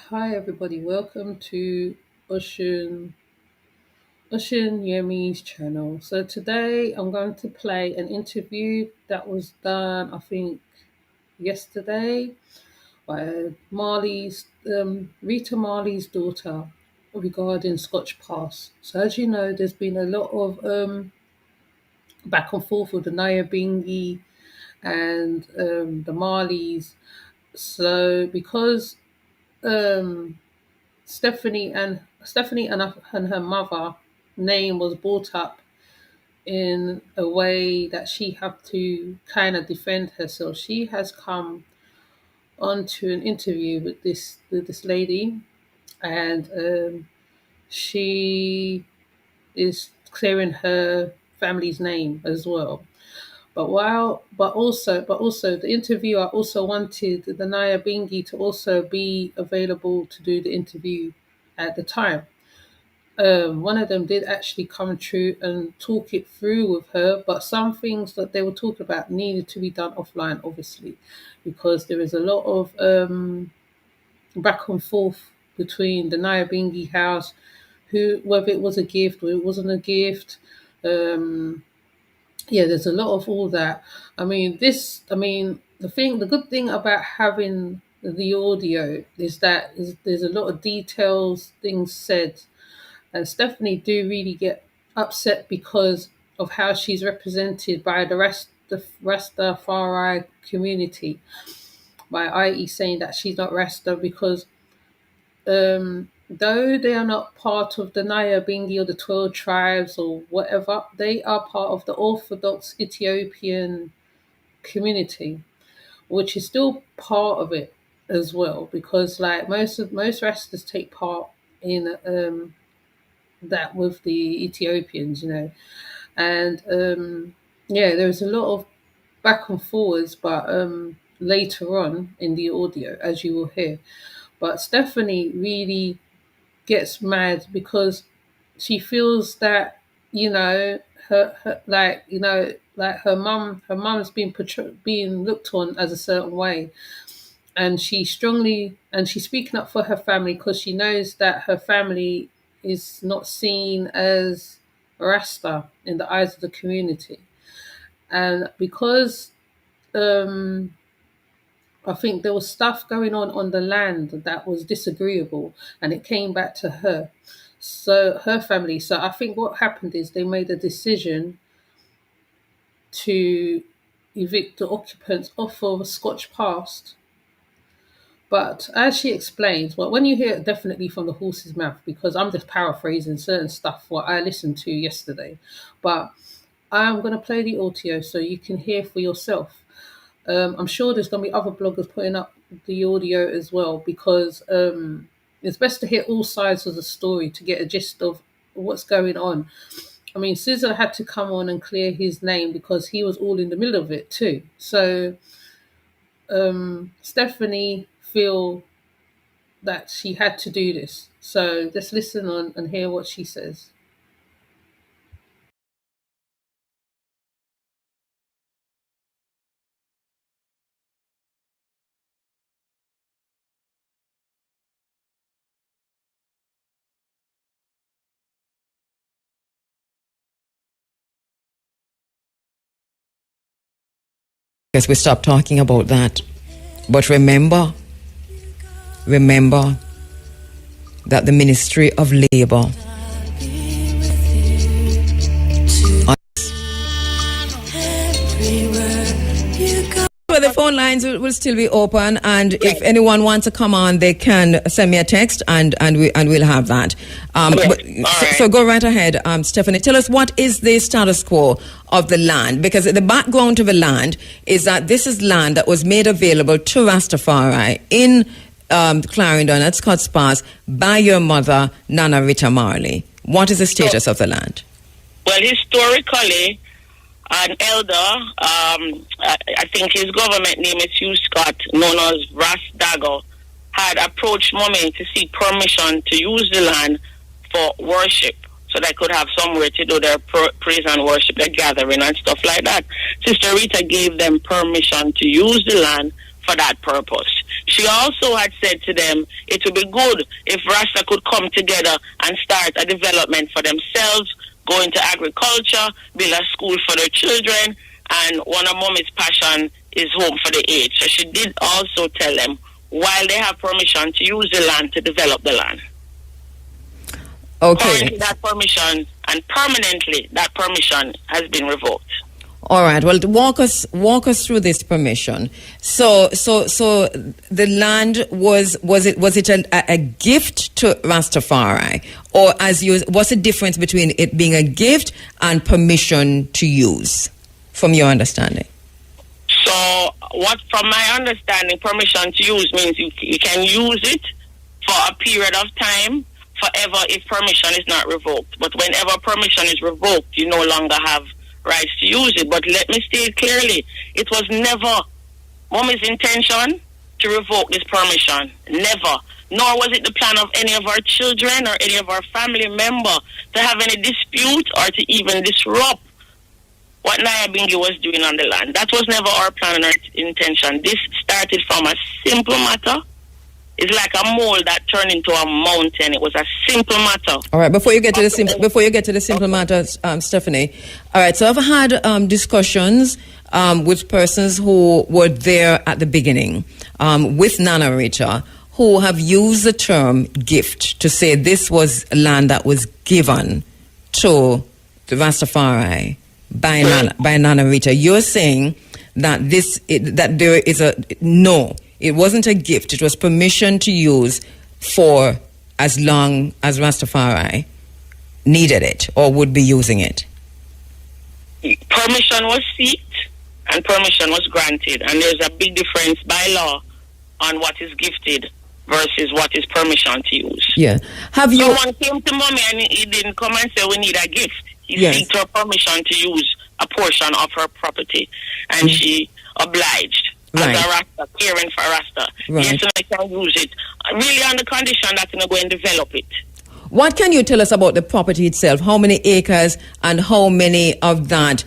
Hi everybody. Welcome to Ocean Yemi's channel. So today I'm going to play an interview that was done, I think, yesterday by Rita Marley's daughter regarding Scotch Pass. So as you know, there's been a lot of back and forth with the Nyabingi and the Marleys. So because um, Stephanie and her mother name was brought up in a way that she had to kind of defend herself. She has come onto an interview with this lady, and she is clearing her family's name as well. But also, the interviewer also wanted the Naya Bingi to also be available to do the interview at the time. One of them did actually come true and talk it through with her, but some things that they were talking about needed to be done offline, obviously, because there is a lot of back and forth between the Nyabingi house, who whether it was a gift or it wasn't a gift. Um, yeah, there's a lot of all that. The good thing about having the audio is there's a lot of details, things said, and Stephanie do really get upset because of how she's represented by the Rastafari community, by i.e. saying that she's not Rasta because though they are not part of the Naya Bingi or the 12 tribes or whatever, they are part of the Orthodox Ethiopian community, which is still part of it as well, because like most Rastas take part in that with the Ethiopians, and yeah, there's a lot of back and forwards, but later on in the audio, as you will hear. But Stephanie really gets mad because she feels that her like her mum's being looked on as a certain way, and she's speaking up for her family because she knows that her family is not seen as Rasta in the eyes of the community, and because um I think there was stuff going on the land that was disagreeable, and it came back to her, so her family. So I think what happened is they made a decision to evict the occupants off of a Scotch past. But as she explains, well, when you hear it definitely from the horse's mouth, because I'm just paraphrasing certain stuff what I listened to yesterday, but I'm going to play the audio so you can hear for yourself. I'm sure there's going to be other bloggers putting up the audio as well, because it's best to hear all sides of the story to get a gist of what's going on. I mean, Scissor had to come on and clear his name because he was all in the middle of it too. So Stephanie feel that she had to do this. So let's listen on and hear what she says. Because we stopped talking about that. But remember that the Ministry of Labour well, the phone lines will still be open, and if anyone wants to come on, they can send me a text, and we'll have that. So go right ahead, Stephanie. Tell us, what is the status quo of the land? Because the background to the land is that this is land that was made available to Rastafari in Clarendon at Scotts Pass by your mother, Nana Rita Marley. What is the status of the land? Well, historically, an elder, I think his government name is Hugh Scott, known as Ras Dago, had approached Mommy to seek permission to use the land for worship, so they could have somewhere to do their praise and worship, their gathering and stuff like that. Sister Rita gave them permission to use the land for that purpose. She also had said to them it would be good if Rasta could come together and start a development for themselves, go into agriculture, build a school for their children, and one of Mommy's passion is home for the aged. So she did also tell them, while they have permission to use the land, to develop the land. Okay. Currently, that permission, and permanently, that permission has been revoked. All right. Well, walk us through this permission. So the land was it a gift to Rastafari, or what's the difference between it being a gift and permission to use, from your understanding? So, from my understanding, permission to use means you can use it for a period of time, forever, if permission is not revoked. But whenever permission is revoked, you no longer have rights to use it. But let me state clearly, it was never Mommy's intention to revoke this permission. Never. Nor was it the plan of any of our children or any of our family member to have any dispute or to even disrupt what Nyabingi was doing on the land. That was never our plan or intention. This started from a simple matter. It's like a mole that turned into a mountain. It was a simple matter. All right. Before you get to the simple matter, Stephanie. All right. So I've had discussions with persons who were there at the beginning with Nana Rita, who have used the term gift to say this was land that was given to the Rastafari by Nana Rita. You're saying that that there is no. It wasn't a gift. It was permission to use for as long as Rastafari needed it or would be using it. Permission was sought and permission was granted. And there's a big difference by law on what is gifted versus what is permission to use. Yeah. Someone came to Mommy and he didn't come and say we need a gift. He sought her permission to use a portion of her property. And she obliged. As a Rasta, caring for Rasta. Right. Yes, and I can use it. Really on the condition that I'm going to develop it. What can you tell us about the property itself? How many acres and how many of that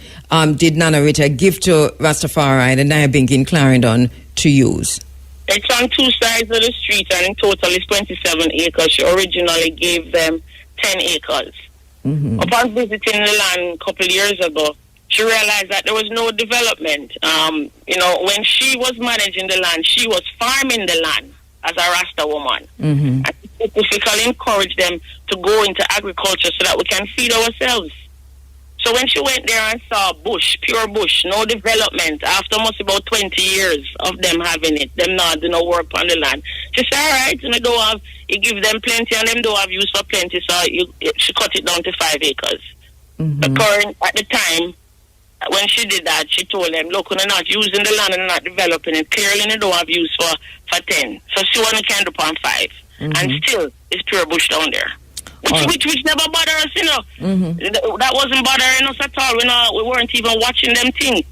did Nana Rita give to Rastafari, the Nyabingi in Clarendon, to use? It's on two sides of the street, and in total it's 27 acres. She originally gave them 10 acres. Mm-hmm. Upon visiting the land a couple of years ago, she realized that there was no development. When she was managing the land, she was farming the land as a Rasta woman. Mm-hmm. And specifically encouraged them to go into agriculture so that we can feed ourselves. So when she went there and saw bush, pure bush, no development, after almost about 20 years of them having it, them not do no work on the land, she said, all right, you give them plenty and them don't have use for plenty, so she cut it down to 5 acres. Mm-hmm. At the time, when she did that, she told them, look, we're not using the land and not developing it. Clearly, they don't have use for 10. So she only can do on 5. Mm-hmm. And still, it's pure bush down there. which never bother us, you know. That wasn't bothering us at all. We weren't even watching them things.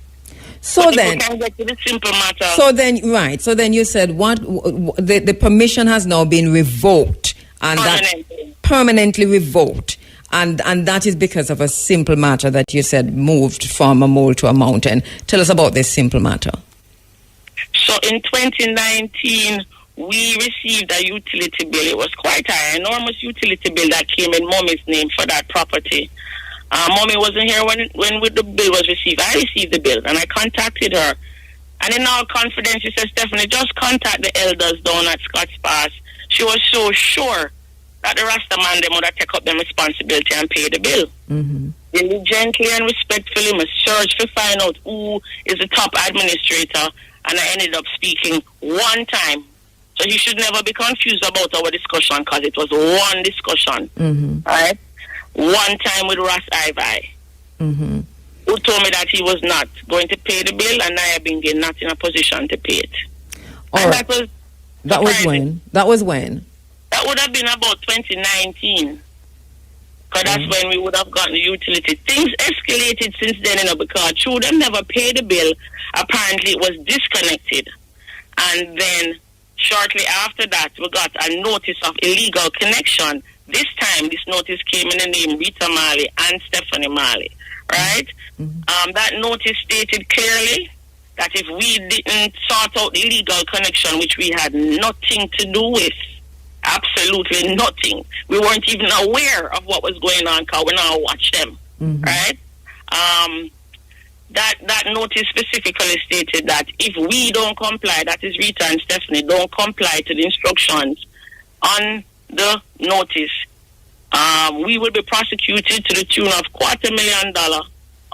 So but then, can get to the simple matter. So then you said the permission has now been revoked, and permanently revoked, and that is because of a simple matter that you said moved from a mole to a mountain. Tell us about this simple matter. So in 2019, we received a utility bill. It was quite high, enormous utility bill that came in Mommy's name for that property. Mommy wasn't here when the bill was received. I received the bill and I contacted her. And in all confidence, she said, Stephanie, just contact the elders down at Scotts Pass. She was so sure that the Rasta man them would have take up the responsibility and pay the bill. Diligently and respectfully, I searched to find out who is the top administrator, and I ended up speaking one time. So he should never be confused about our discussion, because it was one discussion. Right? One time with Ross Ivy, who told me that he was not going to pay the bill, and Nyabingi not in a position to pay it. That was when? That would have been about 2019. Because that's when we would have gotten the utility. Things escalated since then, you know, because true, them never paid the bill. Apparently it was disconnected. And then shortly after that, we got a notice of illegal connection. This time, this notice came in the name Rita Marley and Stephanie Marley, right? That notice stated clearly that if we didn't sort out the illegal connection, which we had nothing to do with, absolutely nothing, we weren't even aware of what was going on because we now watch them, right? That notice specifically stated that if we don't comply, that is Rita and Stephanie, don't comply to the instructions on the notice, we will be prosecuted to the tune of $250,000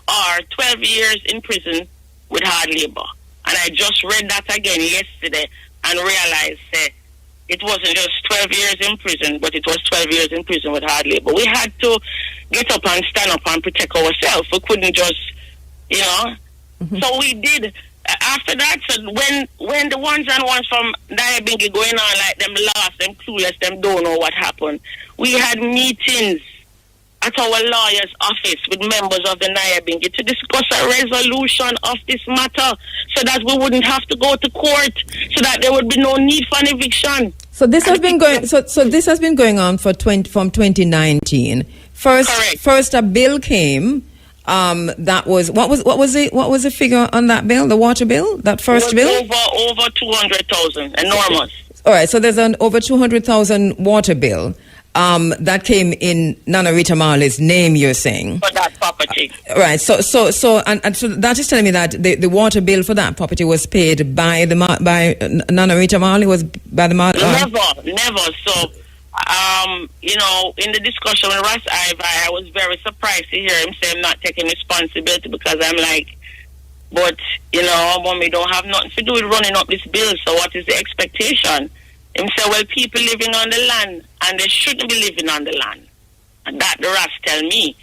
or 12 years in prison with hard labor. And I just read that again yesterday and realized it wasn't just 12 years in prison, but it was 12 years in prison with hard labor. We had to get up and stand up and protect ourselves. We couldn't just, you know. So we did. After that, so when the ones and ones from Nyabingi going on like them lost, them clueless, them don't know what happened, we had meetings at our lawyer's office with members of the Nyabingi to discuss a resolution of this matter so that we wouldn't have to go to court, so that there would be no need for an eviction. So this has been going. So this has been going on from 2019. First a bill came. That was what was the figure on that bill? The water bill, that first bill? Over 200,000, enormous. All right, so there's an over 200,000 water bill that came in Nana Rita Marley's name. You're saying for that property, right? So that is telling me that the water bill for that property was paid by Nana Rita Marley, was by the Marley. Never. So. You know, in the discussion with Ross Ivy, I was very surprised to hear him say I'm not taking responsibility, because I'm like, but, you know, Mommy don't have nothing to do with running up this bill, so what is the expectation? Him say, well, people living on the land, and they shouldn't be living on the land. And that the Ross tell me.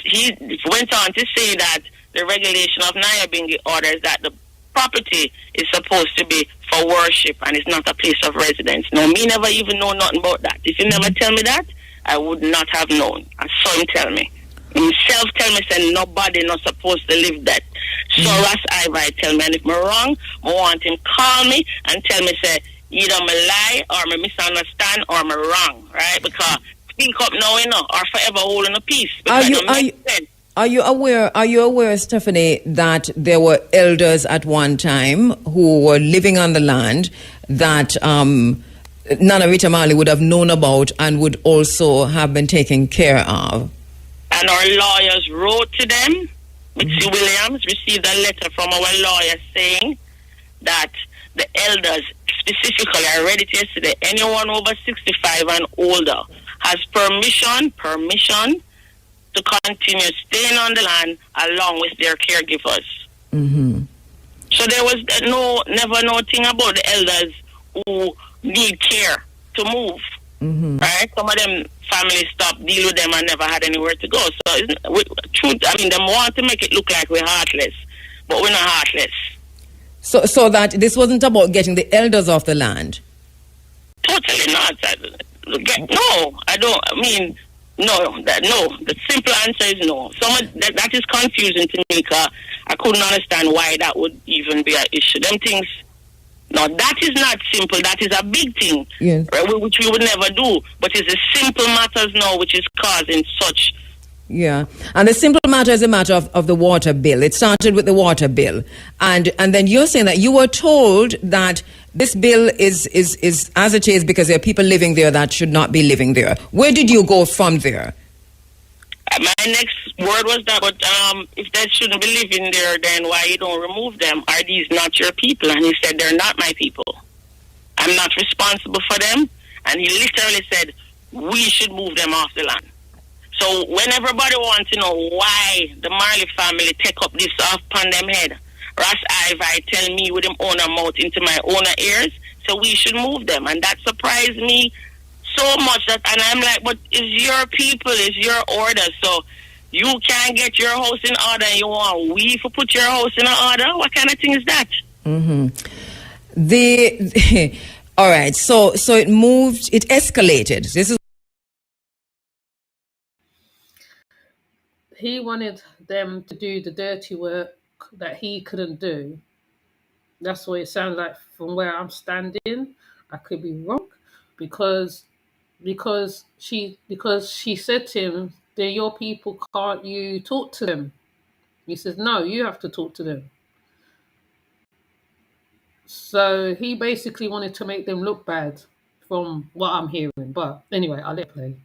He went on to say that the regulation of Nyabingi orders that the property is supposed to be for worship and it's not a place of residence. No, me never even know nothing about that. If you never tell me that, I would not have known. I saw him tell me. Himself tell me, say nobody not supposed to live that. So Ross Ivy tell me, and if I'm wrong, I want him call me and tell me, say, either me lie or me misunderstand or me wrong, right? Because speak up now, you know, or forever holding a peace. Are you aware, Stephanie, that there were elders at one time who were living on the land that Nana Rita Marley would have known about and would also have been taken care of? And our lawyers wrote to them. Mitzi Williams received a letter from our lawyer saying that the elders, specifically, I read it yesterday, anyone over 65 and older has permission to continue staying on the land along with their caregivers. So there was never no thing about the elders who need care to move. Right? Some of them families stopped, deal with them, and never had anywhere to go. So, truth, I mean, them want to make it look like we're heartless, but we're not heartless. So that this wasn't about getting the elders off the land? Totally not. No, I don't. I mean, no. No. The simple answer is no. That is confusing to me. 'Cause I couldn't understand why that would even be an issue. Them things. No, that is not simple. That is a big thing, Yes. right, which we would never do. But it's the simple matters now which is causing such. Yeah, and the simple matter is a matter of the water bill. It started with the water bill, and then you're saying that you were told that this bill is as it is because there are people living there that should not be living there. Where did you go from there? My next word was that, but if they shouldn't be living there, then why you don't remove them? Are these not your people? And he said, they're not my people. I'm not responsible for them. And he literally said, we should move them off the land. So when everybody wants to know why the Marley family take up this off upon them head, Ras Ivy tell me with him owner mouth into my owner ears, so we should move them. And that surprised me so much that, and I'm like, but it's your people, it's your order, so you can't get your house in order and you want we to put your house in order? What kind of thing is that? Mm-hmm. All right, so it moved, it escalated. This is He wanted them to do the dirty work that he couldn't do. That's what it sounds like from where I'm standing. I could be wrong, because she said to him, they're your people, can't you talk to them? He says, no, you have to talk to them. So he basically wanted to make them look bad from what I'm hearing. But anyway, I'll let it play.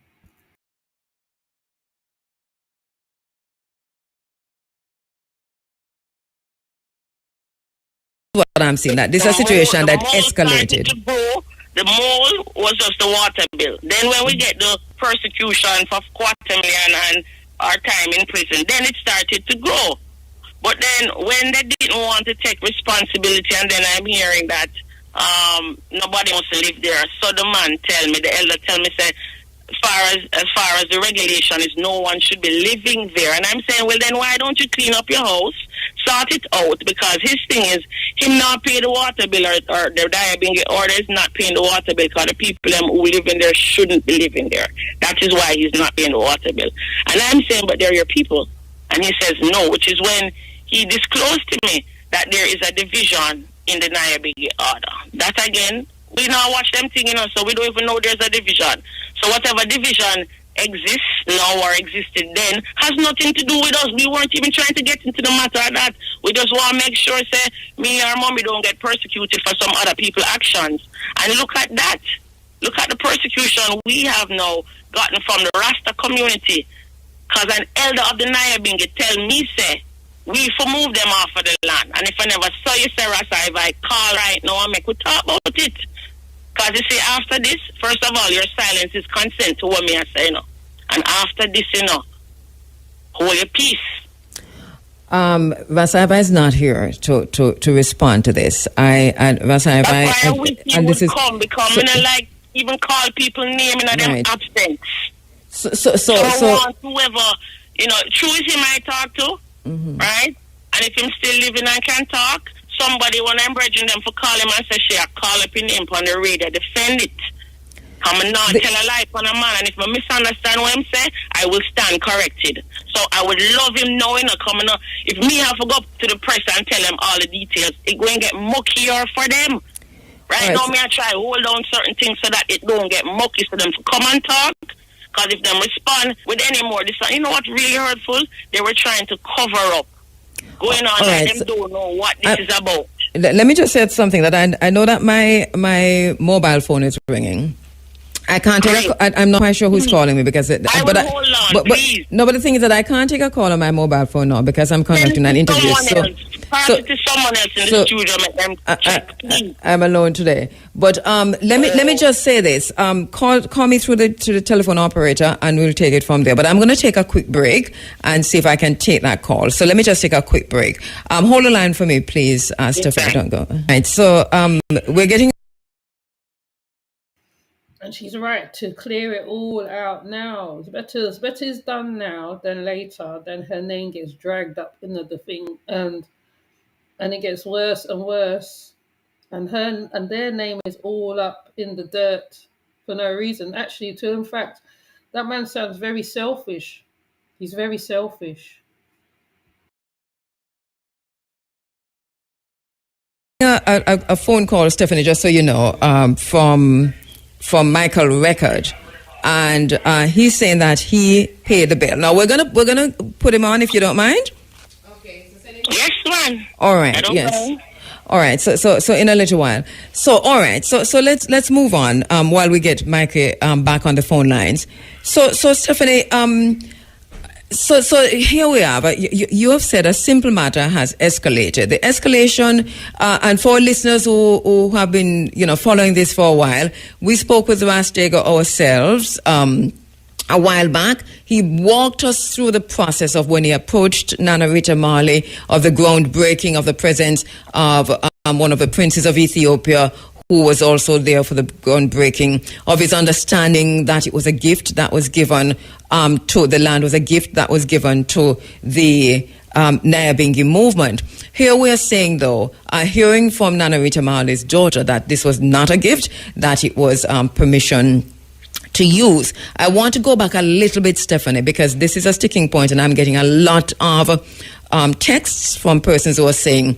what I'm saying, that this is a situation that escalated. The mole was just the water bill. Then when we get the persecution for $250,000 and our time in prison, then it started to grow. But then when they didn't want to take responsibility, and then I'm hearing that nobody wants to live there, so the man tell me, the elder tell me, say, as far as the regulation is, no one should be living there. And I'm saying, well, then why don't you clean up your house, sort it out? Because his thing is, him not pay the water bill, or the Nyabingi order is not paying the water bill, because the people who live in there shouldn't be living there. That is why he's not paying the water bill. And I'm saying, but they're your people. And he says no, which is when he disclosed to me that there is a division in the Nyabingi order. That again, we now watch them thing, so we don't even know there's a division. So whatever division exists now or existed then has nothing to do with us. We weren't even trying to get into the matter of that. We just want to make sure, say, me or mommy don't get persecuted for some other people's actions. And look at that. Look at the persecution we have now gotten from the Rasta community. Because an elder of the Nyabingi tell me, say, we for move them off of the land. And if I never saw you, say, Rasta, if I call right now and make we talk about it. Because you see, after this, first of all, your silence is consent to what me I say, And after this, hold your peace. Vasaiva is not here to respond to this. Vasaiva, that's why I wish he would come, because so, I don't like even call people name in them right. absence. So I want whoever, true is him I talk to, right? And if him still living and can talk, somebody, when I'm bridging them for call him and say, I call up in him on the radio, defend it. Come and not tell a lie on a man, and if I misunderstand what him say, I will stand corrected. So I would love him knowing coming up. If me have to go up to the press and tell them all the details, it going to get muckier for them. Right now, me I try hold on certain things so that it don't get mucky for them to come and talk. Because if them respond with any more, you know what really hurtful? They were trying to cover up. Going on like them don't know what this is about. Let me just say something that I know that my mobile phone is ringing. I can't take I'm not quite sure who's calling me because hold on, please. No, but the thing is that I can't take a call on my mobile phone now because I'm conducting an interview. Pass it to someone else in the studio. Make them check. I'm alone today. But let me just say this. Call me through to the telephone operator and we'll take it from there. But I'm going to take a quick break and see if I can take that call. So let me just take a quick break. Hold the line for me, please, Stephanie. Don't go. All right. So we're getting. And she's right to clear it all out now. It's better is done now than later. Then her name gets dragged up into the thing, and it gets worse and worse. And their name is all up in the dirt for no reason. Actually, to in fact, that man sounds very selfish. He's very selfish. A phone call, Stephanie, just so you know, from Michael Record, and he's saying that he paid the bill. Now we're gonna put him on if you don't mind. Yes, man. All right. Yes. Mind. All right. So in a little while. So all right. So let's move on. While we get Mikey back on the phone lines. So Stephanie, So here we are, but you have said a simple matter has escalated. The escalation, and for listeners who have been, following this for a while, we spoke with Rastega ourselves, a while back. He walked us through the process of when he approached Nana Rita Marley of the groundbreaking of the presence of one of the princes of Ethiopia, who was also there for the groundbreaking, of his understanding that it was a gift that was given to the land, was a gift that was given to the Nyabingi movement. Here we are saying, though, hearing from Nana Rita Marley's daughter that this was not a gift, that it was permission to use. I want to go back a little bit, Stephanie, because this is a sticking point, and I'm getting a lot of texts from persons who are saying,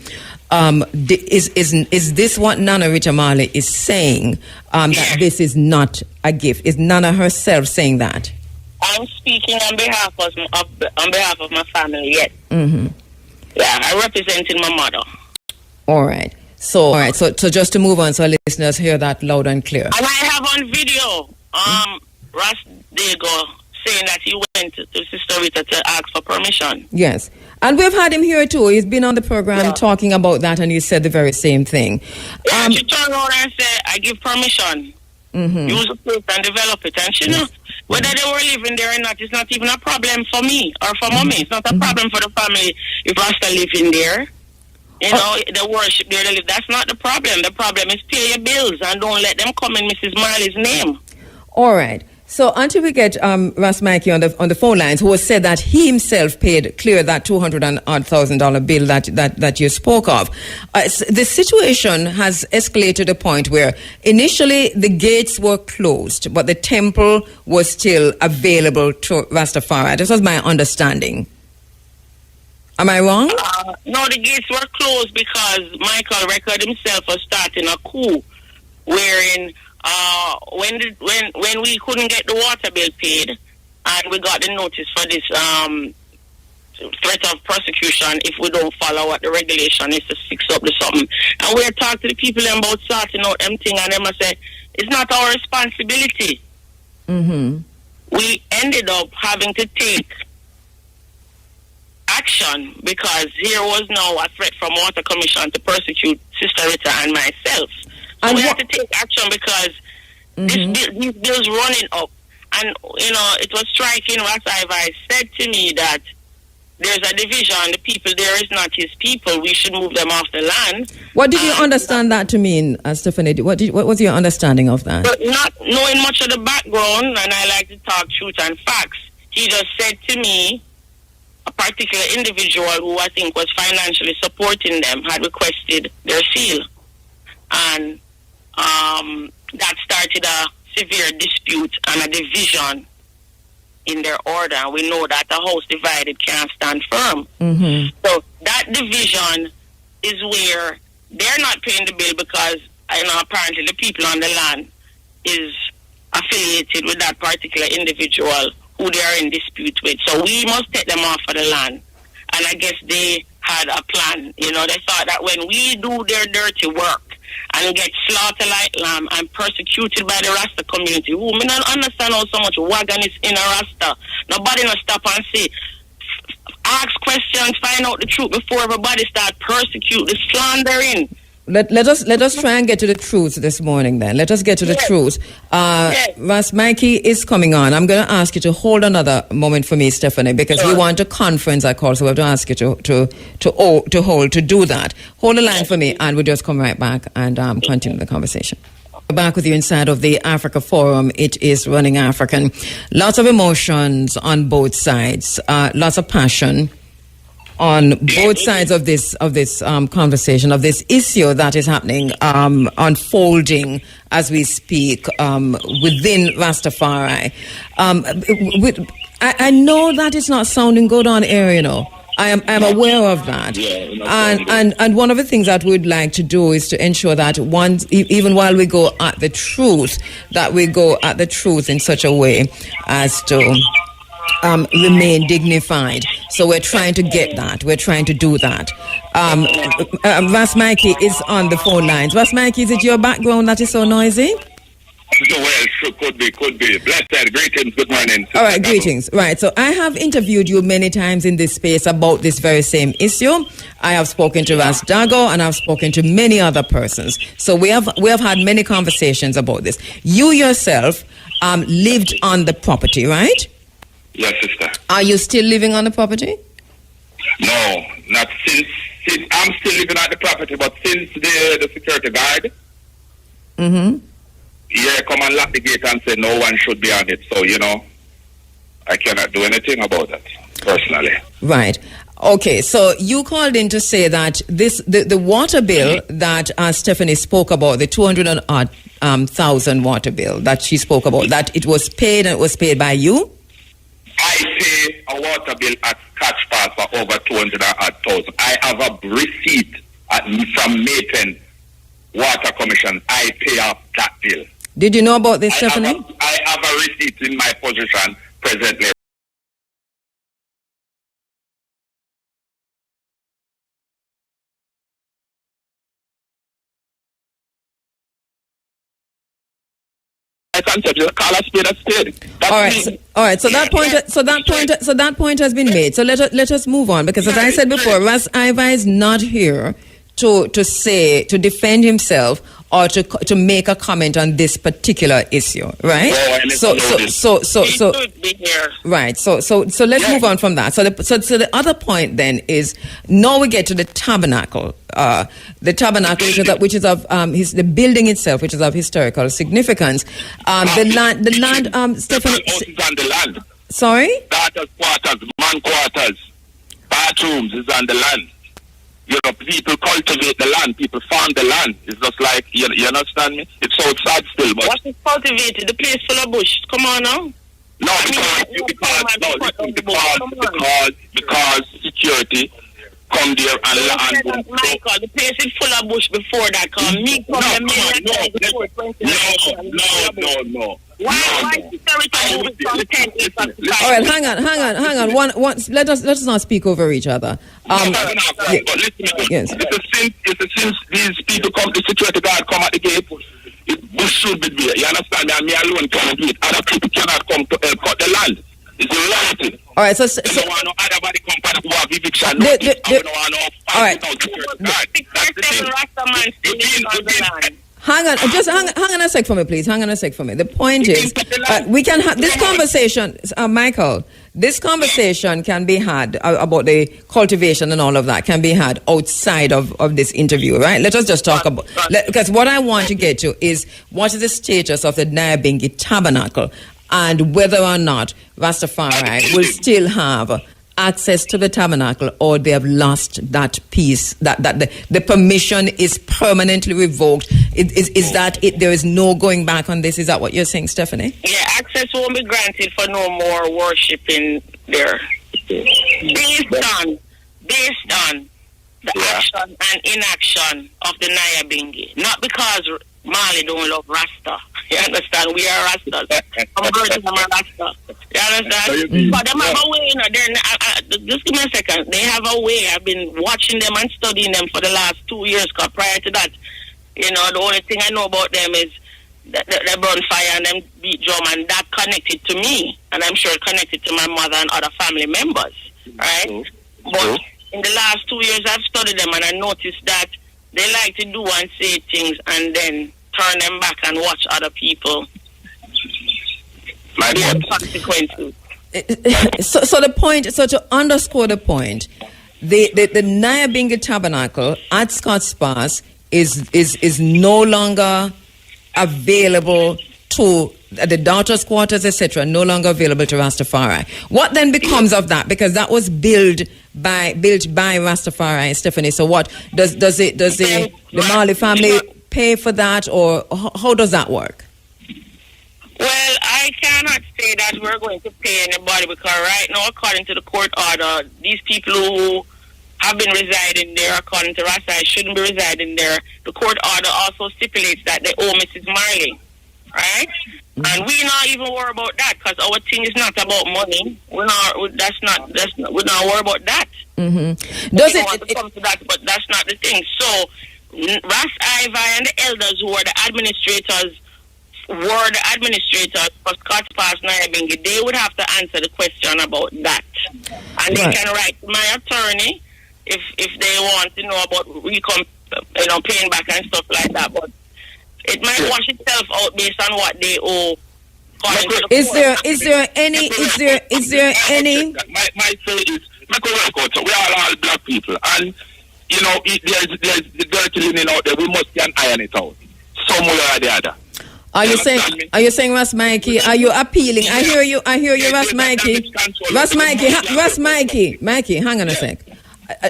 is this what Nana Rita Marley is saying, that this is not a gift? Is Nana herself saying that? I'm speaking on behalf of my family, yes. Mm-hmm. Yeah, I represented my mother. All right. So just to move on, so our listeners hear that loud and clear. And I have on video, Ras Dego saying that he went to Sister Rita to ask for permission. Yes. And we've had him here too. He's been on the program talking about that, and he said the very same thing. Yeah, she turned around and said, I give permission. Mm-hmm. Use the place and develop it. And she know, whether they were living there or not, it's not even a problem for me or for mommy. It's not a problem for the family if Rasta living there. The worship there, they live. That's not the problem. The problem is pay your bills and don't let them come in Mrs. Marley's name. All right. So until we get Ras Mikey on the phone lines, who has said that he himself paid clear that $200,000 bill that you spoke of, the situation has escalated to the point where initially the gates were closed, but the temple was still available to Rastafari. This was my understanding. Am I wrong? No, the gates were closed because Michael Record himself was starting a coup, wherein when we couldn't get the water bill paid, and we got the notice for this threat of prosecution if we don't follow what the regulation is to fix up the something. And we talked to the people about sorting out them thing, and them I said, it's not our responsibility. Mm-hmm. We ended up having to take action because here was now a threat from Water Commission to persecute Sister Rita and myself. So we had to take action because these bills running up. And, it was striking what I've said to me that there's a division. The people there is not his people. We should move them off the land. What did you understand that to mean, Stephanie? What was your understanding of that? But not knowing much of the background, and I like to talk truth and facts, he just said to me, a particular individual who I think was financially supporting them had requested their seal. And that started a severe dispute and a division in their order. We know that a house divided can't stand firm. Mm-hmm. So that division is where they're not paying the bill because apparently the people on the land is affiliated with that particular individual who they are in dispute with. So we must take them off of the land. And I guess they had a plan. They thought that when we do their dirty work and get slaughtered like lamb and persecuted by the Rasta community, who may not understand how so much wagon is in a Rasta. Nobody not stop and say, ask questions, find out the truth before everybody start persecute the slandering. Let us try and get to the truth this morning then. Let us get to the truth. Ras Mikey is coming on. I'm going to ask you to hold another moment for me, Stephanie, because we want a conference, I call, so we have to ask you to do that. Hold the line for me, and we'll just come right back and continue the conversation. We're back with you inside of the Africa Forum. It is Running African. Lots of emotions on both sides. Lots of passion. on both sides of this conversation, of this issue that is happening, unfolding as we speak within Rastafari. I know that it's not sounding good on air, you know. I'm aware of that. And one of the things that we'd like to do is to ensure that even while we go at the truth, that we go at the truth in such a way as to remain dignified. So we're trying to get that. We're trying to do that. Ras Mikey is on the phone lines. Ras Mikey, is it your background that is so noisy? Well, sure, could be. Blessed, greetings, good morning. All right, greetings. Right, so I have interviewed you many times in this space about this very same issue. I have spoken to Ras Dago and I've spoken to many other persons. So we have had many conversations about this. You yourself lived on the property, right? Yes, sister. Are you still living on the property? No, not since I'm still living at the property, but since the security guard, come and lock the gate and say no one should be on it. So, I cannot do anything about that, personally. Right. Okay, so you called in to say that the water bill that Stephanie spoke about, the 200,000 water bill that she spoke about, that it was paid and it was paid by you? I pay a water bill at Catch Pass for over 200,000. I have a receipt from Mayton Water Commission. I pay off that bill. Did you know about this, Stephanie? I have a receipt in my possession presently. All right. So that point has been made. So let us move on, because as I said before, Ras Iva is not here to defend himself or to make a comment on this particular issue, right? So right. So let's move on from that. So the other point then is, now we get to the tabernacle. The tabernacle, which is of the building itself, which is of historical significance. The land. Stephanie, is on the land. Sorry. Daughters' quarters, man quarters, bathrooms is on the land. People cultivate the land, people farm the land. It's just like, you understand me? It's outside still, but... What is cultivated? The place full of bush. Come on now. No, because security come there and Michael, the place is full of bush before that. No. Why security moving from 10 acres to 5? All right, hang on. One, let us not speak over each other. But listen, yes. It's a since these people come, the security guard come at the gate, bush should be there. You understand me? And me alone can't do it. Other people cannot come to cut the land. It's a reality. All right, so don't want no other body company who have eviction. All right. Hang on a sec for me, please. Hang on a sec for me. The point is, we can have this conversation, Michael. This conversation can be had about the cultivation and all of that can be had outside of this interview, right? Let us just talk about, because what I want to get to is, what is the status of the Nyabingi tabernacle, and whether or not Rastafari will still have access to the tabernacle, or they have lost that piece, that the permission is permanently revoked. Is that it? There is no going back on this. Is that what you're saying, Stephanie? Yeah, access won't be granted for no more worshiping there. Based on the action and inaction of the Nyabingi. Not because Marley don't love Rasta. You understand? We are Rastas. I'm virgin, I'm a Rasta. You understand? But them have a way, just give me a second. They have a way. I've been watching them and studying them for the last 2 years, because prior to that, the only thing I know about them is that they burn fire and them beat drum, and that connected to me. And I'm sure it connected to my mother and other family members. Right? But in the last 2 years, I've studied them, and I noticed that they like to do and say things and then turn them back and watch other people. Consequences. So the point, so to underscore the point, the Nyabingi tabernacle at Scott's Pass is no longer available to the daughters' quarters, etc., no longer available to Rastafari. What then becomes of that? Because that was billed built by Rastafari, Stephanie. So what does the Marley family pay for that, or how does that work? Well, I cannot say that we're going to pay anybody because right now, according to the court order, these people who have been residing there, according to Rasta, shouldn't be residing there. The court order also stipulates that they owe Mrs. Marley, right? Mm-hmm. And we not even worry about that because our thing is not about money. We're not worried about that. Mm-hmm. Does it want to come to that, but that's not the thing. So, Ras Ivi and the elders who are the administrators for Scott's Pass Nyabingi, they would have to answer the question about that. And they can write to my attorney if they want to know about paying back and stuff like that. But it might wash itself out based on what they owe. Is there any my say is so we are all black people, and there's the dirty linen out there. We must iron it out somewhere or the other. Are you saying Ras Mikey? Are you appealing? I hear you, Ras Mikey. Mikey, hang on a sec.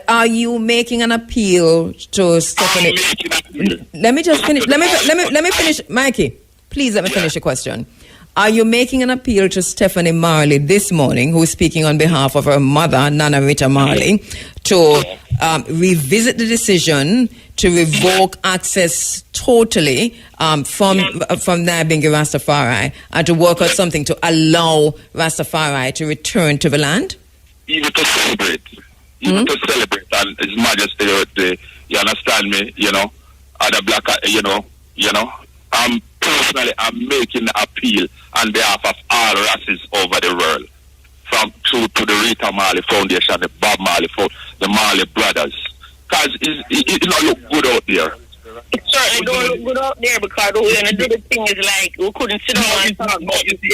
Are you making an appeal to Stephanie? Let me just finish. Let me finish, Mikey. Please let me finish the question. Are you making an appeal to Stephanie Marley this morning, who is speaking on behalf of her mother, Nana Rita Marley, to revisit the decision to revoke access totally from Nyabingi Rastafari and to work out something to allow Rastafari to return to the land? Even to celebrate. To celebrate and His Majesty, you understand me, other black, personally, I'm making an appeal on behalf of all races over the world, to the Rita Marley Foundation, the Bob Marley, the Marley brothers, because it don't look good out there. It certainly don't look good out there because the way to do the thing is like we couldn't sit down and talk about it. We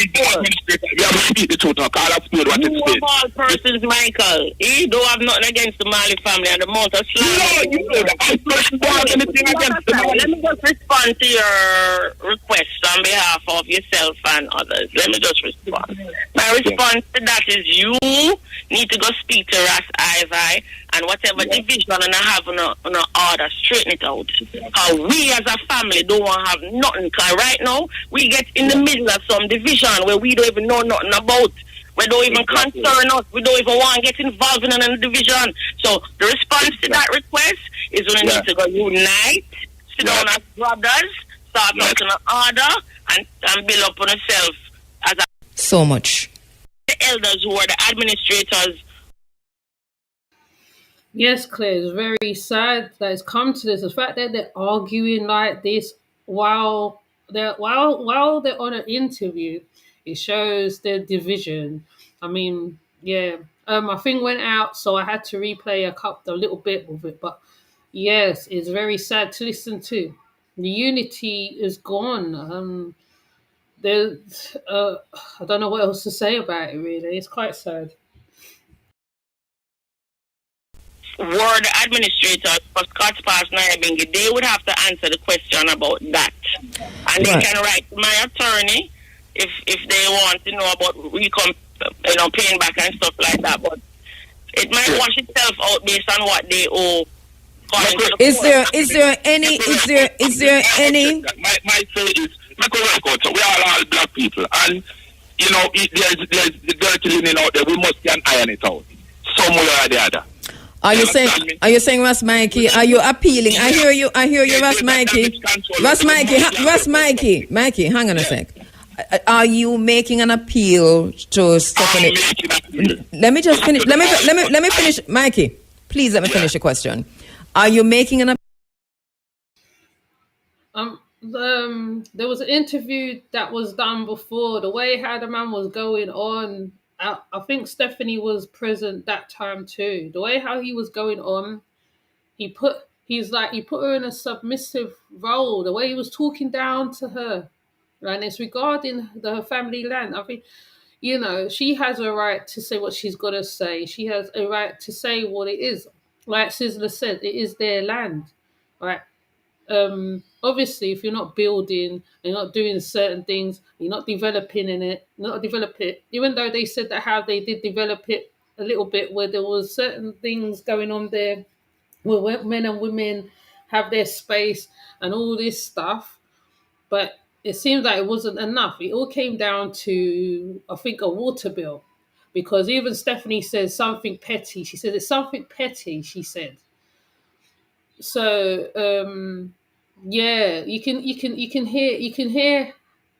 have to speak the truth now, because I'll explain what it's been. All persons, Michael. He don't have nothing against the Marley family and the amount of slander. No, you know that. I'm not anything against the Marley. Let me just respond to your request on behalf of yourself and others. Let me just respond. My response to that is you need to go speak to Ras Ivi and whatever division and have on order, straighten it out. We as a family don't want to have nothing. Because right now, we get in the middle of some division where we don't even know nothing about. We don't even concern us. We don't even want to get involved in a division. So the response to that request is we need to go unite, sit down as brothers, start out in order, and build up on ourselves as a... So much. The elders who are the administrators. Yes, Claire, it's very sad that it's come to this. The fact that they're arguing like this while they're on an interview, it shows their division. I mean, my thing went out, so I had to replay a little bit of it. But yes, it's very sad to listen to. The unity is gone. I don't know what else to say about it. Really, it's quite sad. Were the administrators for Scott's Pass Nyabingi, they would have to answer the question about that. And they can write to my attorney if they want to know about paying back and stuff like that. But it might wash itself out based on what they owe. Is there any my say is so we are all black people, and there's the dirty linen out there. We must iron it out somewhere or the other. Are you saying Ras Mikey? Are you appealing? I hear you, Ras Mikey. Mikey, hang on a sec. Are you making an appeal to Stephanie? Let me just finish. Let me finish, Mikey. Please let me finish the question. Are you making an there was an interview that was done before. The way how the man was going on, I think Stephanie was present that time too. The way how he was going on, he put her in a submissive role. The way he was talking down to her, and it's regarding her family land. I think, she has a right to say what she's got to say. She has a right to say what it is. Like Sizzler said, it is their land, right? Obviously, if you're not building, you're not doing certain things, you're not developing in it, even though they said that how they did develop it a little bit where there was certain things going on there where men and women have their space and all this stuff, but it seems like it wasn't enough. It all came down to, I think, a water bill, because even Stephanie says something petty. She said it's something petty. She said so. Yeah, you can hear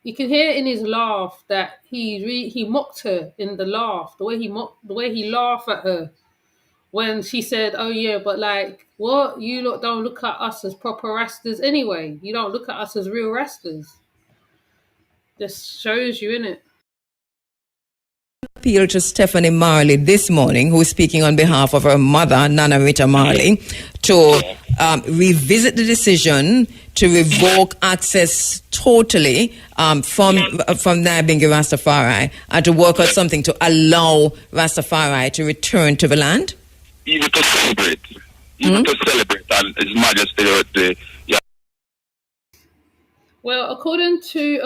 in his laugh that he mocked her in the laugh, the way he laughed at her when she said, "Oh yeah, but like what? You lot don't look at us as proper wrestlers anyway. You don't look at us as real wrestlers." Just shows you, innit? Appeal to Stephanie Marley this morning, who is speaking on behalf of her mother, Nana Rita Marley, to revisit the decision to revoke access totally from Nyabingi Rastafari and to work out something to allow Rastafari to return to the land? Even to celebrate. To celebrate and His Majesty. Yeah. Well, according to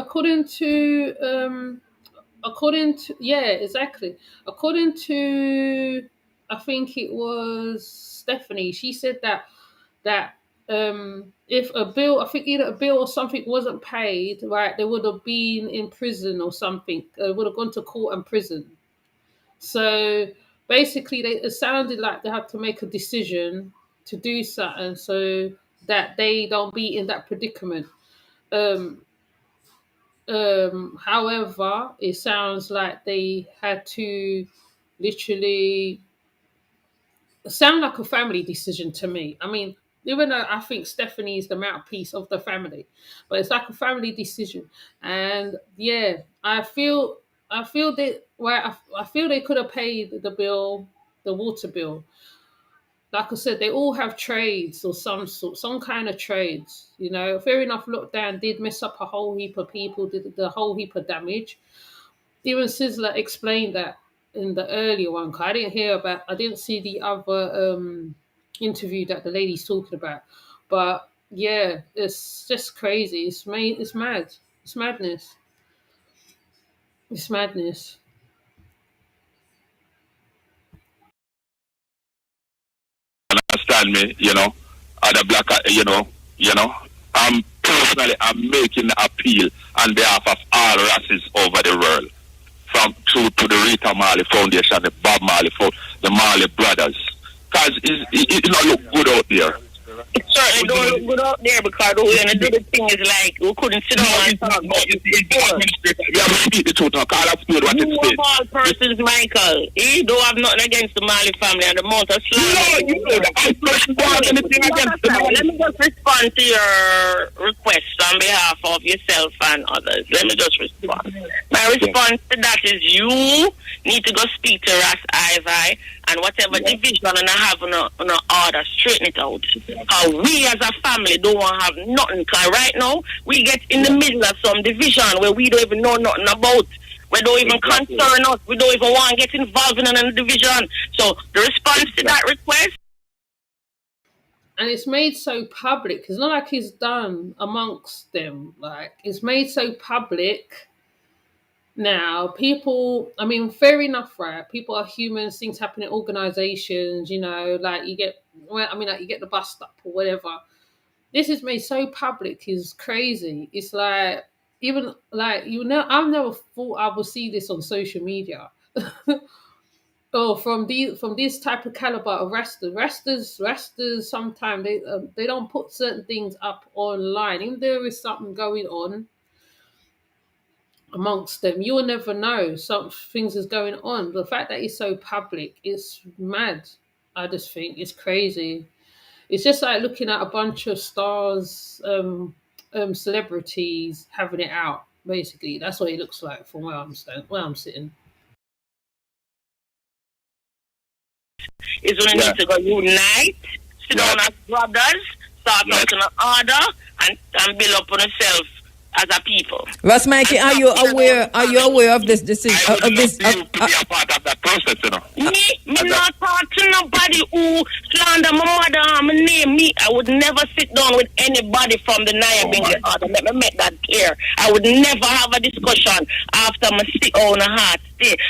yeah, exactly. According to, I think it was Stephanie, she said that if a bill, I think either a bill or something wasn't paid, right, they would have been in prison or something. Would have gone to court and prison. So basically, it sounded like they had to make a decision to do something so that they don't be in that predicament. Um, However, it sounds like they had to literally sound like a family decision to me. I mean, even though I think Stephanie is the mouthpiece of the family, but it's like a family decision. And yeah, I feel that I feel they could have paid the bill, the water bill. Like I said, they all have trades or some sort, some kind of trades. You know, fair enough. Lockdown did mess up a whole heap of people, did the whole heap of damage. Even Sizzler explained that in the earlier one. 'Cause I didn't see the other interview that the lady's talking about. But yeah, it's just crazy. It's mad. It's madness. It's madness. Understand me, other black, I'm making the appeal on behalf of all races over the world, from to the Rita Marley Foundation, the Bob Marley, the Marley brothers, because it don't look good out there. It certainly don't look good out there because the way do the thing is like we couldn't sit down and talk about it. You have to speak the truth now, call up what it You of all persons, Michael, he don't have nothing against the Marley family and the amount of slander. No, you know that. I don't have anything against them. Let me just respond to your request on behalf of yourself and others. Let me just respond. My response to that is you need to go speak to Ras Ivy and whatever division and I have on a order, straighten it out. We as a family don't want to have nothing. Because right now, we get in the middle of some division where we don't even know nothing about. We don't even concern us. We don't even want to get involved in a division. So the response to that request. And it's made so public. It's not like it's done amongst them. Like, it's made so public. Now, people, I mean, fair enough, right? People are humans, things happen in organizations, like you get the bus stop or whatever. This is made so public is crazy. It's like, even like, I've never thought I would see this on social media. Or from this type of caliber of wrestlers sometimes they don't put certain things up online. Even there is something going on amongst them, you will never know some things is going on. The fact that it's so public is mad. I just think it's crazy. It's just like looking at a bunch of stars, celebrities having it out. Basically, that's what it looks like from where I'm sitting. Is when we need to go unite, sit down as brothers, start out in an order, and build up on yourself as a people. Ross Mikey, are you aware? Are you aware of this decision? I would Of love this? you to be a part of that process, you know. Me not talk to nobody who slander my mother and my name. Me, I would never sit down with anybody from the Nyabingi order. Let me make that clear. I would never have a discussion after my sit on a heart.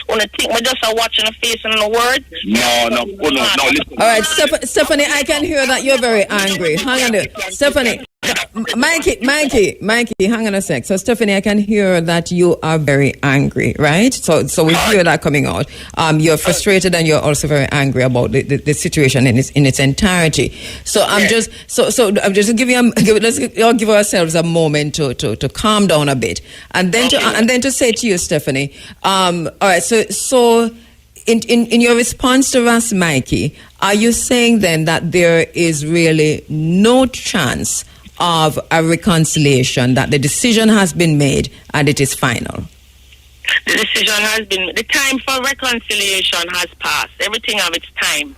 When I think I just watching the face and the words. No, listen. All right, Stephanie, I can hear that you're very angry. Hang on there. Stephanie. Mikey, hang on a sec. So, Stephanie, I can hear that you are very angry, right? So we hear that coming out. You're frustrated and you're also very angry about the situation in its entirety. So I'm just let's give ourselves a moment to calm down a bit, and then to say to you, Stephanie. All right. So. In your response to Ras Mikey, are you saying then that there is really no chance of a reconciliation, that the decision has been made and it is final? The decision has been, the time for reconciliation has passed. Everything of its time.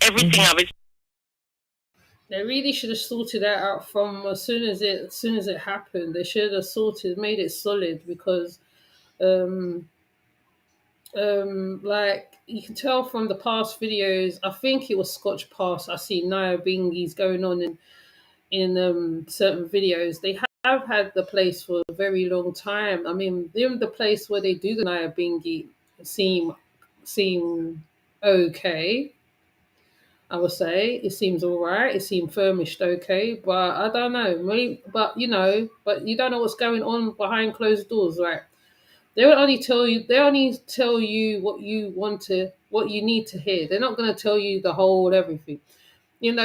Everything of its. They really should have sorted that out from as soon as it happened. They should have made it solid, because like you can tell from the past videos, I think it was Scotch Pass. I see Nyabingi's going on in certain videos. They have had the place for a very long time. I mean, even the place where they do the Nyabingi seem okay. I would say it seems all right. It seemed furnished okay, but I don't know. Maybe, but you don't know what's going on behind closed doors, right? They will only tell you. They only tell you what you need to hear. They're not going to tell you the whole everything.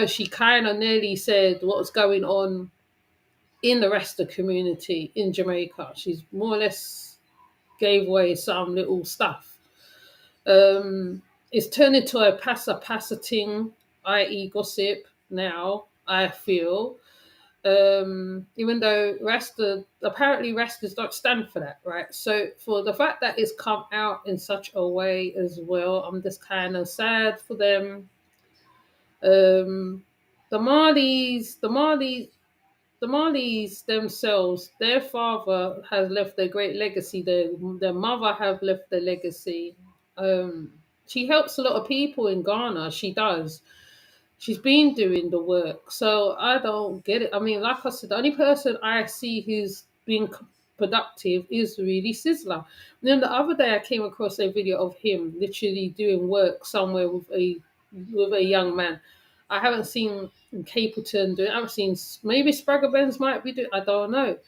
She kind of nearly said what's going on in the rest of the community in Jamaica. She's more or less gave away some little stuff. It's turned into a passa thing, i.e. gossip now, I feel. Even though apparently Rastas don't stand for that, right? So for the fact that it's come out in such a way as well, I'm just kind of sad for them. The Marleys themselves, their father has left a great legacy. Their mother have left a legacy. She helps a lot of people in Ghana. She does. She's been doing the work. So I don't get it. I mean, like I said, the only person I see who's been productive is really Sizzler. And then the other day I came across a video of him literally doing work somewhere with a young man. I haven't seen Capleton doing. I haven't seen, maybe Spragger Benz might be doing. I don't know.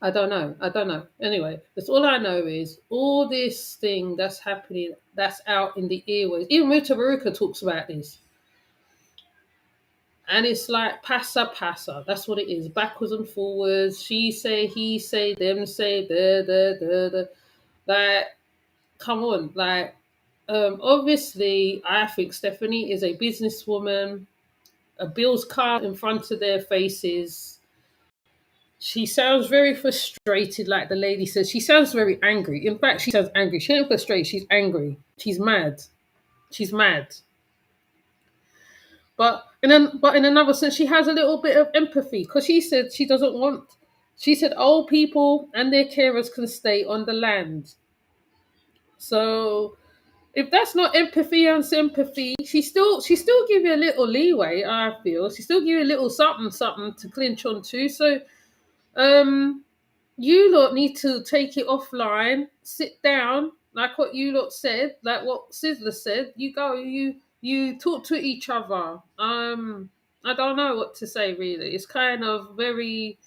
I don't know. Anyway, that's all I know is all this thing that's happening, that's out in the airways. Even Mutabaruka talks about this. And it's like passa. That's what it is. Backwards and forwards. She say, he say, them say, da. Like, come on. Like, obviously, I think Stephanie is a businesswoman. Bills come in front of their faces. She sounds very frustrated, like the lady says. She sounds very angry. In fact, she sounds angry. She ain't frustrated. She's angry. She's mad. She's mad. But in another sense, she has a little bit of empathy, because she said she doesn't want. She said old people and their carers can stay on the land. So if that's not empathy and sympathy, she still give you a little leeway. I feel she still give you a little something to clinch onto. So you lot need to take it offline, sit down, like what you lot said, like what Sizzler said. You talk to each other. I don't know what to say really. It's kind of very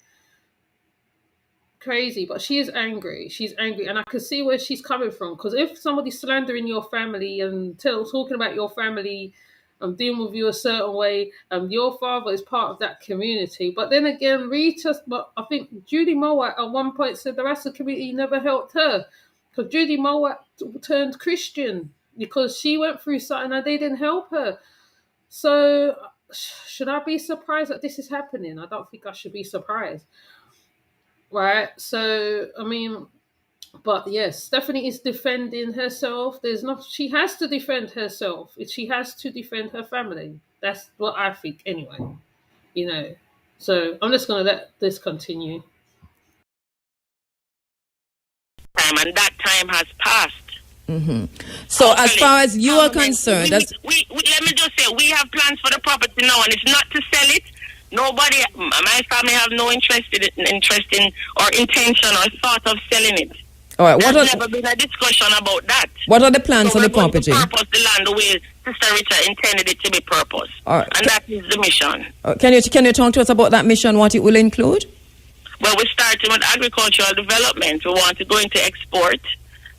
crazy, but she is angry. She's angry, and I can see where she's coming from. Because if somebody's slandering your family and talking about your family and dealing with you a certain way, your father is part of that community. But then again, but I think Judy Mowat at one point said the rest of the community never helped her, because Judy Mowat turned Christian because she went through something and they didn't help her. So should I be surprised that this is happening? I don't think I should be surprised. Right, so I mean, but yes, Stephanie is defending herself. She has to defend herself. She has to defend her family. That's what I think, anyway. You know, So I'm just going to let this continue. And that time has passed. So as far as you are concerned, let me just say, we have plans for the property now, and it's not to sell it. Nobody, my family have no interest in or intention or thought of selling it. all right, There's never been a discussion about that. what are the plans for the property? We're going to purpose the land the way Sister Rita intended it to be purposed. All right. And that is the mission. Can you talk to us about that mission, what it will include? Well, we're starting with agricultural development. We want to go into export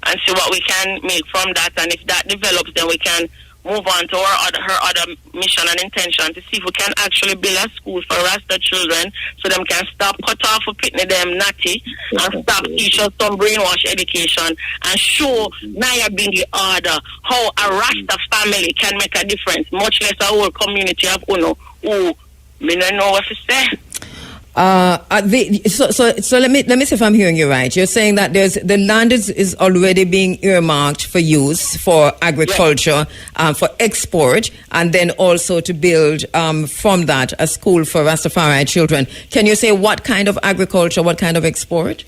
and see what we can make from that. And if that develops, then we can move on to her other mission and intention to see if we can actually build a school for Rasta children so them can stop cut off for pitney them natty and stop teach us some brainwash education and show Nyabingi order how a Rasta family can make a difference, much less a whole community of Uno who me don't know what to say. So let me see if I'm hearing you right. You're saying that the land is already being earmarked for use for agriculture, for export, and then also to build from that a school for Rastafari children. Can you say what kind of agriculture, what kind of export?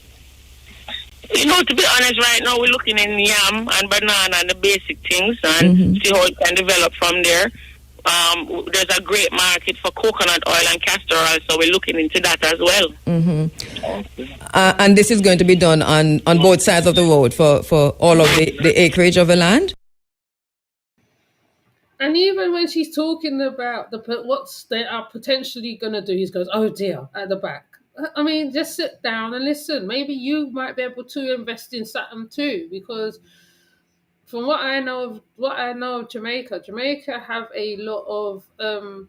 You know, to be honest, right now we're looking in yam and banana and the basic things and see how it can develop from there. There's a great market for coconut oil and castor oil, so we're looking into that as well. And this is going to be done on both sides of the road for all of the acreage of the land? And even when she's talking about what they are potentially going to do, he goes, "Oh dear," at the back. I mean, just sit down and listen. Maybe you might be able to invest in something too, because from what I know of Jamaica have a lot of I'm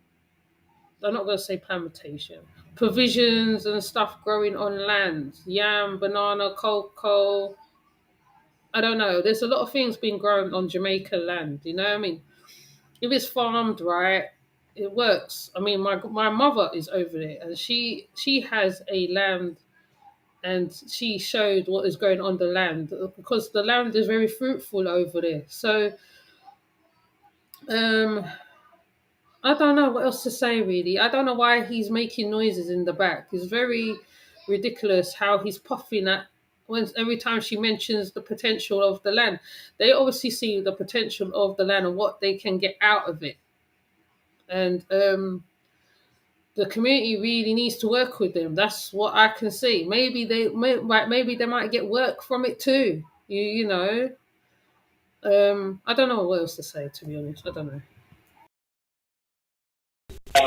not going to say plantation, provisions and stuff growing on land, yam, banana, cocoa. I don't know. There's a lot of things being grown on Jamaica land. You know what I mean? If it's farmed right, it works. I mean, my mother is over there, and she has a land, and she showed what is going on the land because the land is very fruitful over there. So, I don't know what else to say really. I don't know why he's making noises in the back. It's very ridiculous how he's puffing at every time she mentions the potential of the land. They obviously see the potential of the land and what they can get out of it. And the community really needs to work with them. That's what I can see. Maybe they might get work from it too. You know. I don't know what else to say, to be honest. I don't know.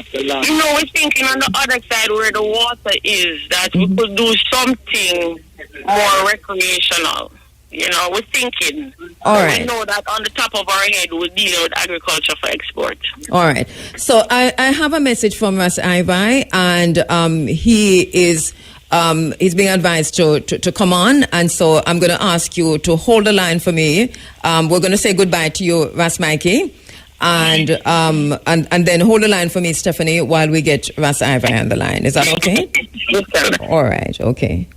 You know, we're thinking on the other side where the water is that we could do something more recreational. You know, we're thinking. All right. We know that on the top of our head, we're dealing with agriculture for export. All right. So I have a message from Ras Ivi, and he is he's being advised to come on, and so I'm going to ask you to hold the line for me. We're going to say goodbye to you, Ras Mikey, and then hold the line for me, Stephanie, while we get Ras Ivi on the line. Is that okay? Yes, all right. Okay.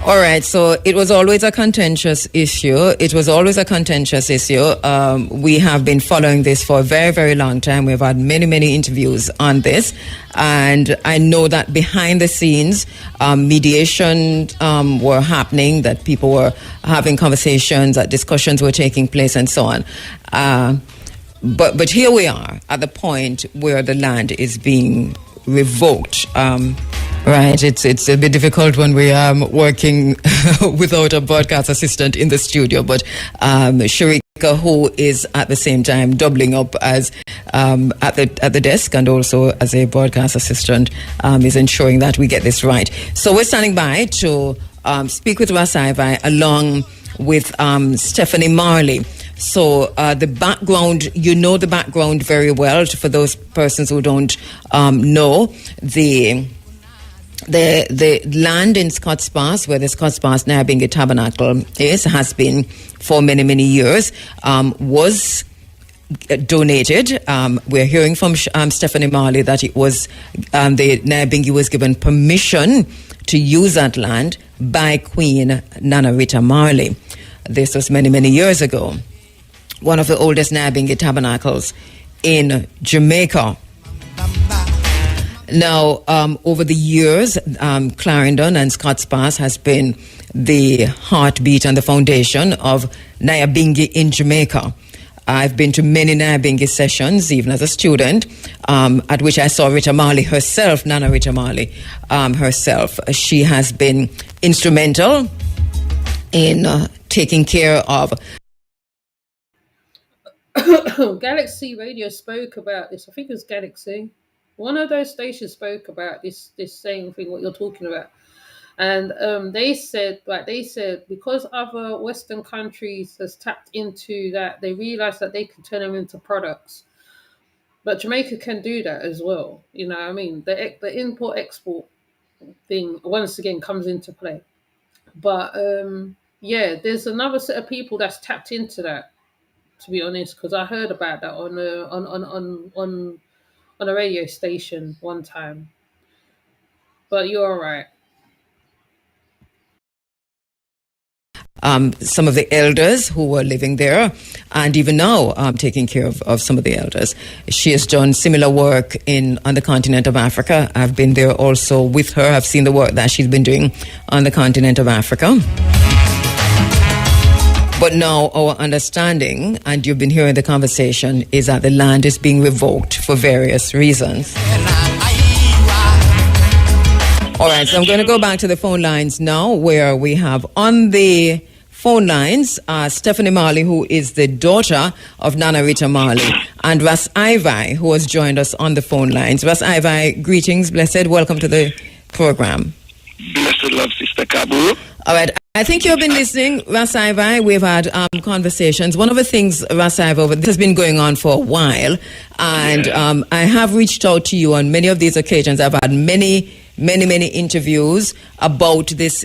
All right, so it was always a contentious issue. We have been following this for a very, very long time. We've had many, many interviews on this. And I know that behind the scenes, mediation were happening, that people were having conversations, that discussions were taking place and so on. But here we are at the point where the land is being revoked. Right, it's a bit difficult when we are working without a broadcast assistant in the studio, but Sharika, who is at the same time doubling up as at the desk and also as a broadcast assistant, is ensuring that we get this right. So we're standing by to speak with Ras Ivi along with Stephanie Marley. So the background, you know the background very well. For those persons who don't know, the land in Scots Pass, where the Scots Pass Nyabingi Tabernacle has been for many, many years, was donated. We're hearing from Stephanie Marley that it was the Nyabingi was given permission to use that land by Queen Nana Rita Marley. This was many, many years ago. one of the oldest Nyabingi tabernacles in Jamaica. Now, over the years, Clarendon and Scotts Pass has been the heartbeat and the foundation of Nyabingi in Jamaica. I've been to many Nyabingi sessions, even as a student, at which I saw Rita Marley herself, Nana Rita Marley herself. She has been instrumental in taking care of. Galaxy Radio spoke about this. I think it was Galaxy. One of those stations spoke about this same thing, what you're talking about. And they said because other Western countries has tapped into that, they realized that they can turn them into products. But Jamaica can do that as well. You know what I mean? The import-export thing, once again, comes into play. But, there's another set of people that's tapped into that, to be honest, because I heard about that on a radio station one time. But you're all right. Some of the elders who were living there, and even now taking care of some of the elders. She has done similar work on the continent of Africa. I've been there also with her. I've seen the work that she's been doing on the continent of Africa. But now our understanding, and you've been hearing the conversation, is that the land is being revoked for various reasons. All right, so I'm going to go back to the phone lines now, where we have on the phone lines Stephanie Marley, who is the daughter of Nana Rita Marley, and Ras Ivai, who has joined us on the phone lines. Ras Ivai, greetings, blessed, welcome to the program. Blessed love, Sister Kabu. All right, I think you've been listening, Ras Ivai. We've had conversations. One of the things, Ras Ivai, this has been going on for a while, and I have reached out to you on many of these occasions. I've had many interviews about this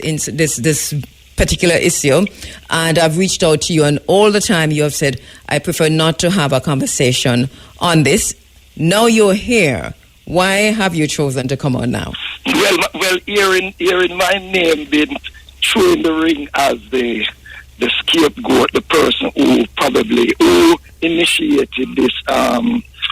particular issue, and I've reached out to you, and all the time you have said, I prefer not to have a conversation on this. Now you're here. Why have you chosen to come on now? Well, hearing my name being thrown in the ring as the scapegoat, the person who initiated this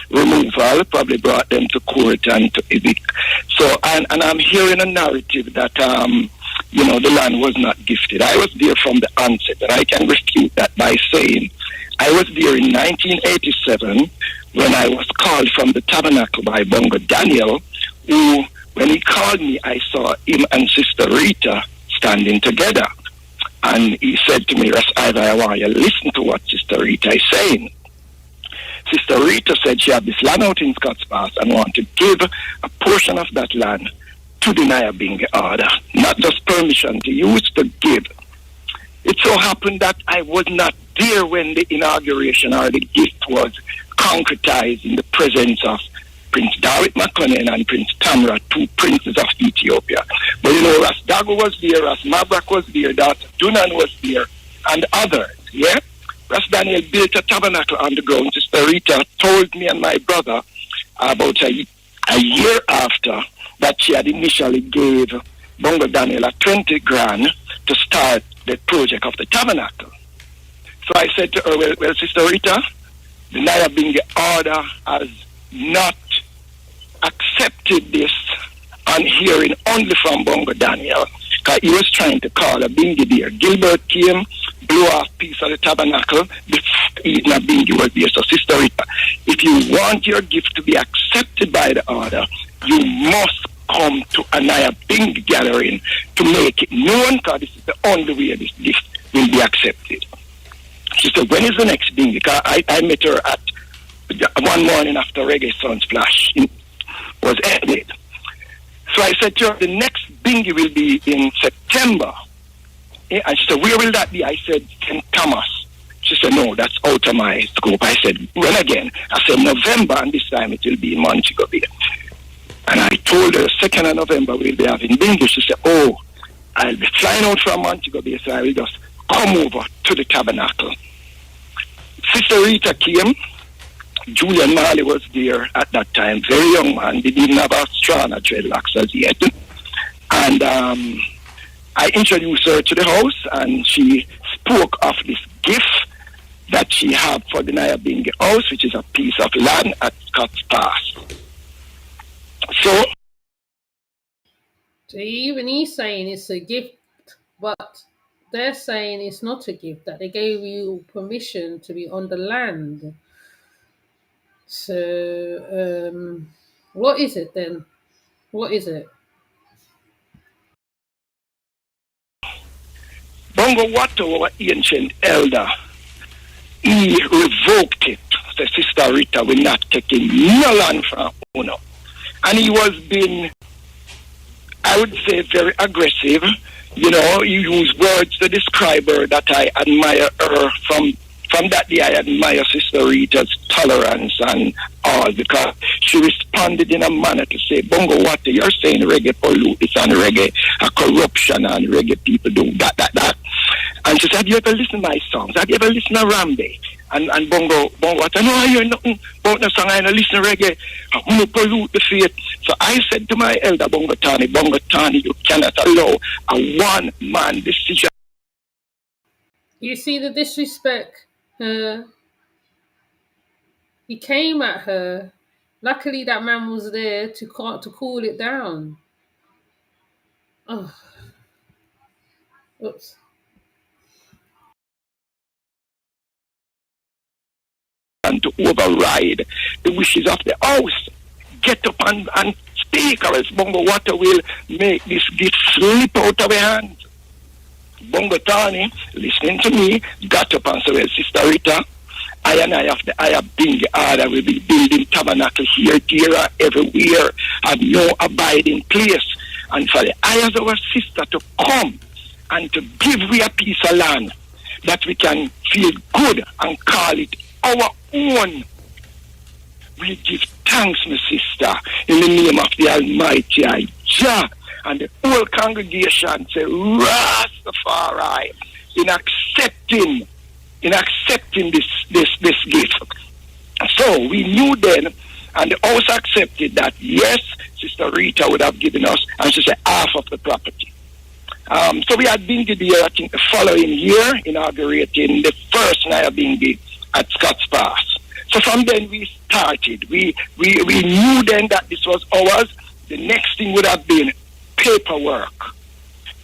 removal, probably brought them to court and to evict. So, and I'm hearing a narrative that the land was not gifted. I was there from the onset, and I can refute that by saying I was there in 1987 when I was called from the tabernacle by Bongo Daniel, who, when he called me, I saw him and Sister Rita standing together. And he said to me, Ras Ivai, I want you to listen to what Sister Rita is saying. Sister Rita said she had this land out in Scotts Pass and wanted to give a portion of that land to the Nyabingi order, not just permission to use, to give. It so happened that I was not there when the inauguration or the gift was concretized in the presence of Prince Dawit Makonnen and Prince Tamra, two princes of Ethiopia. But Ras Dago was there, Ras Mabrak was there, Dr. Dunan was there, and others, Ras Daniel built a tabernacle on the ground. Sister Rita told me and my brother about a year after that she had initially gave Bongo Daniel a 20 grand to start the project of the tabernacle. So I said to her, well, Sister Rita, the Nyabingi order has not accepted this on hearing only from Bongo Daniel, because he was trying to call a Bingi there. Gilbert came, blew off a piece of the tabernacle before even a Bingi was there. So Sister Rita, if you want your gift to be accepted by the order, you must come to a Nyabingi gathering to make it known, because this is the only way this gift will be accepted. She said, when is the next Bingi? Because I met her at one morning after Reggae Sunsplash was ended. So I said to her, the next Bingi will be in September. And she said, where will that be? I said, St. Thomas. She said, no, that's out of my scope. I said, when again? I said, November, and this time it will be in Montego Bay. And I told her, 2nd of November we'll be having Bingi. She said, oh, I'll be flying out from Montego Bay, so I will just come over to the tabernacle. Sister Rita came. Julian Marley was there at that time, very young man. They didn't have a strand of dreadlocks as yet. And I introduced her to the house, and she spoke of this gift that she had for the Nyabingi house, which is a piece of land at Scott's Pass. So even he's saying it's a gift, but they're saying it's not a gift, that they gave you permission to be on the land. So, what is it then? What is it? Bongo Watto, our ancient elder, he revoked it. The Sister Rita will not take no land from Uno. And he was being, I would say, very aggressive. You know, he used words to describe her that I admire her from that day. I admire Sister Rita's tolerance and all, because she responded in a manner to say, Bongo Watto, you're saying reggae pollutes and reggae corruption and reggae people do that. And she said, have you ever listened to my songs? Have you ever listened to Rambe? And Bongo Watto, no, I hear nothing about the song. I don't listen to reggae. I'm going to pollute the faith. So I said to my elder, Bongo Tani, you cannot allow a one-man decision. You see the disrespect? He came at her. Luckily, that man was there to cool it down. Oh. Oops. And to override the wishes of the house. Get up and speak, or else Bongo Watto will make this gift slip out of her hands. Bongo Tani, listening to me, got up and said, well, Sister Rita, I have the Nyabingi order. Will be building tabernacle here, there, everywhere, have no abiding place. And for the I as our sister to come and to give we a piece of land that we can feel good and call it our own. We give thanks, my sister, in the name of the Almighty Jah. And the whole congregation say, Rastafari, in accepting this gift. So we knew then, and the house accepted that, yes, Sister Rita would have given us, and she said, half of the property. So we had been there, I think, the following year, inaugurating the first Nyabingi at Scott's Pass. So from then we started. We knew then that this was ours. The next thing would have been paperwork.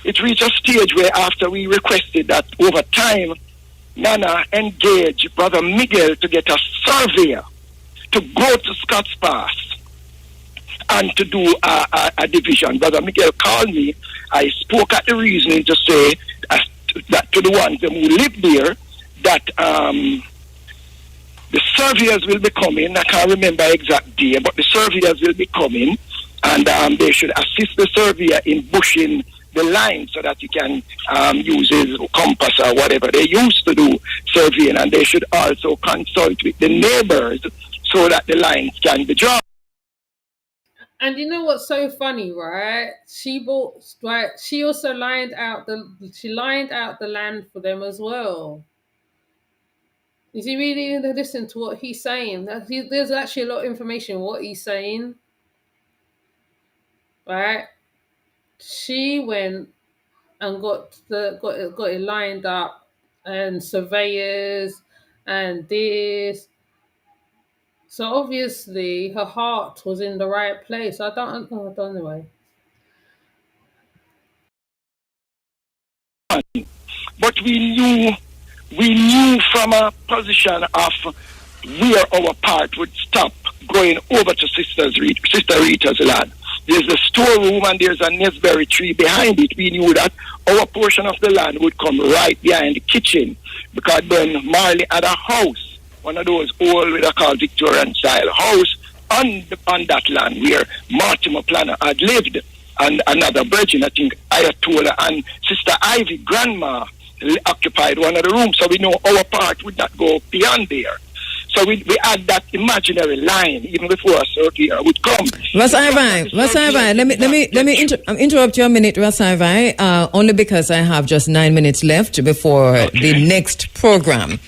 It reached a stage where after we requested that over time, Nana engaged Brother Miguel to get a surveyor to go to Scott's Pass and to do a division. Brother Miguel called me. I spoke at the reasoning to say that to the ones who live there, that the surveyors will be coming. I can't remember exact day, but the surveyors will be coming, and they should assist the surveyor in bushing the line so that he can use his compass or whatever they used to do surveying, and they should also consult with the neighbors so that the lines can be drawn. And you know what's so funny, right? She also lined out the land for them as well. Is he really listening to what he's saying? There's actually a lot of information what he's saying, right? She went and got it lined up, and surveyors and this. So obviously her heart was in the right place. I don't know. But we knew from a position of where our part would stop going over to Sister Rita's land. There's a storeroom and there's a Nesberry tree behind it. We knew that our portion of the land would come right behind the kitchen, because then Marley had a house, one of those old, what I call Victorian style house, on that land where Mortimer Planner had lived, and another virgin, I think Ayatollah and Sister Ivy, grandma, occupied one of the rooms. So we know our part would not go beyond there. So we had that imaginary line even before a surveyor would come. Rasai, let me interrupt you a minute, Rasai, only because I have just 9 minutes left before the next program.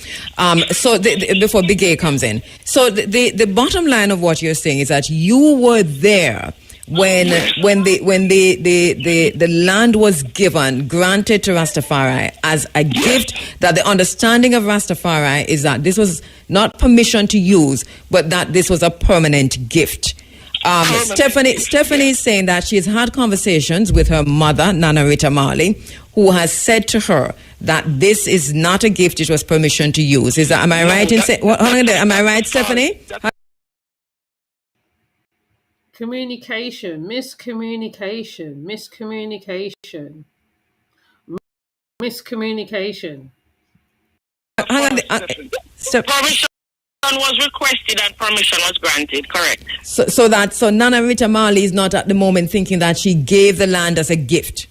Before Big A comes in. So the bottom line of what you're saying is that you were there when the land was granted to Rastafari as a gift, that the understanding of Rastafari is that this was not permission to use, but that this was a permanent gift. Stephanie is saying that she's had conversations with her mother, Nana Rita Marley, who has said to her that this is not a gift, it was permission to use. Am I right in saying? Am I right, Stephanie? Miscommunication. Permission was requested and permission was granted, correct. So Nana Rita Marley is not at the moment thinking that she gave the land as a gift.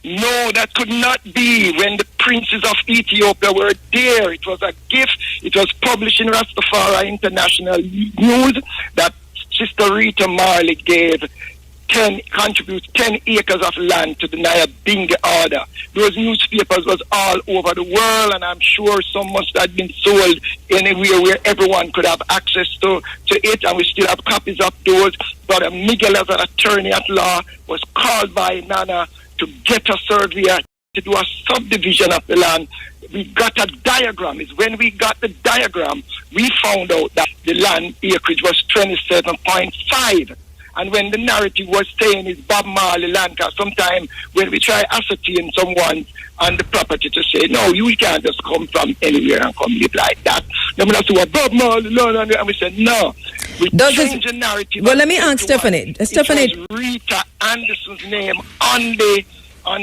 No, that could not be. When the princes of Ethiopia were there, it was a gift. It was published in Rastafari International News that Sister Rita Marley contributes 10 acres of land to the Nyabingi order. Those newspapers was all over the world, and I'm sure some must have been sold anywhere where everyone could have access to it, and we still have copies of those. But Miguel, as an attorney at law, was called by Nana to get a surveyor to do a subdivision of the land. We got a diagram. It's when we got the diagram, we found out that the land acreage was 27.5. And when the narrative was saying it's Bob Marley land, because sometimes when we try ascertain someone on the property to say, no, you can't just come from anywhere and come live like that. Then we have to what Bob Marley land, and we said, no. We changed the narrative. Well, let me ask Stephanie. Stephanie, it was Rita Anderson's name on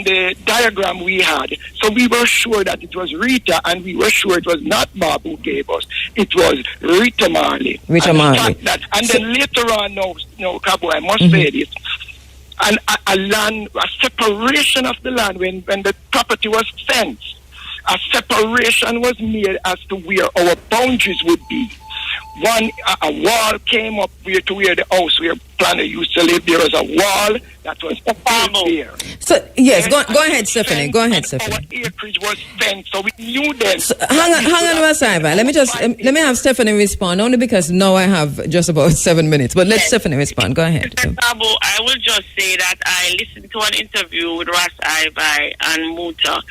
the diagram we had. So we were sure that it was Rita, and we were sure it was not Bob who gave us. It was Rita Marley. And then later on, no, Cabo, I must say this, and a separation of the land when the property was fenced, a separation was made as to where our boundaries would be. A wall came up to where the house where Planner used to live. There was a wall that was built there. So yes, go ahead, Stephanie. Go ahead, Stephanie. Our acreage was fenced, so we knew then. So, hang on, Masaiba. Let me have Stephanie respond, only because now I have just about 7 minutes. But let Stephanie respond. Go ahead. I will just say that I listened to an interview with Ras Ibai and Muta.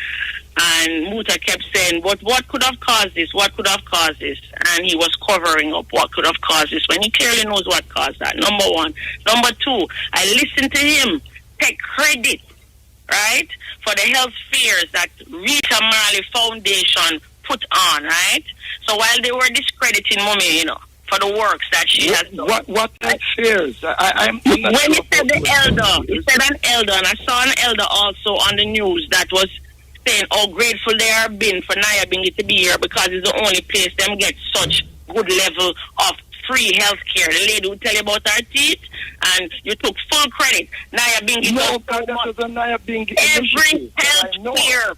And Muta kept saying, but what could have caused this? What could have caused this? And he was covering up what could have caused this when he clearly knows what caused that. Number one. Number two, I listened to him take credit, right, for the health fears that Rita Marley Foundation put on, right? So while they were discrediting Mummy, for the works that she has done. What fears? I'm when he said the elder, he said an elder, and I saw an elder also on the news that was saying how grateful they are been for Nyabingi to be here because it's the only place them get such good level of free health care. The lady will tell you about her teeth, and you took full credit. Nyabingi every health care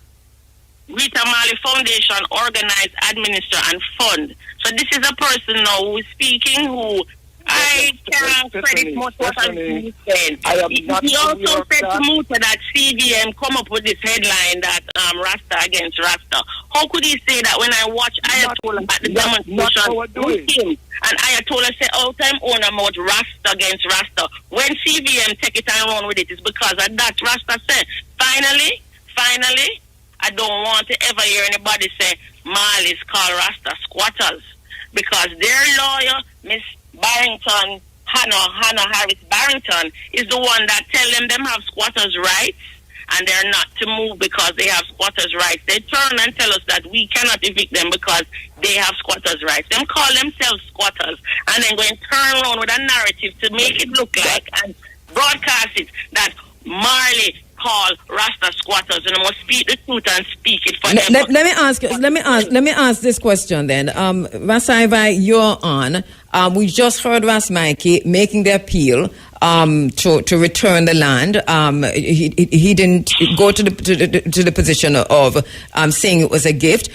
Rita Marley Foundation organize, administer, and fund. So this is a person now who is speaking who I can't credit much what I'm saying. He also said to Muta that CVM come up with this headline that Rasta against Rasta. How could he say that when I watch Ayatollah at the demonstration with him, and Ayatollah said all time on about Rasta against Rasta? When CVM take it and run with it, it's because of that Rasta said. Finally, I don't want to ever hear anybody say Marley's call Rasta squatters, because their lawyer, Miss Barrington, Hannah Harris Barrington, is the one that tell them have squatters' rights, and they're not to move because they have squatters' rights. They turn and tell us that we cannot evict them because they have squatters' rights. Them call themselves squatters, and then go and turn around with a narrative to make it look like and broadcast it that Marley call Rasta squatters, and I must speak the truth and speak it forever. Let me ask this question then. Rasaiva, you're on. We just heard Ras Mikey making the appeal to return the land. He didn't go to the position of saying it was a gift.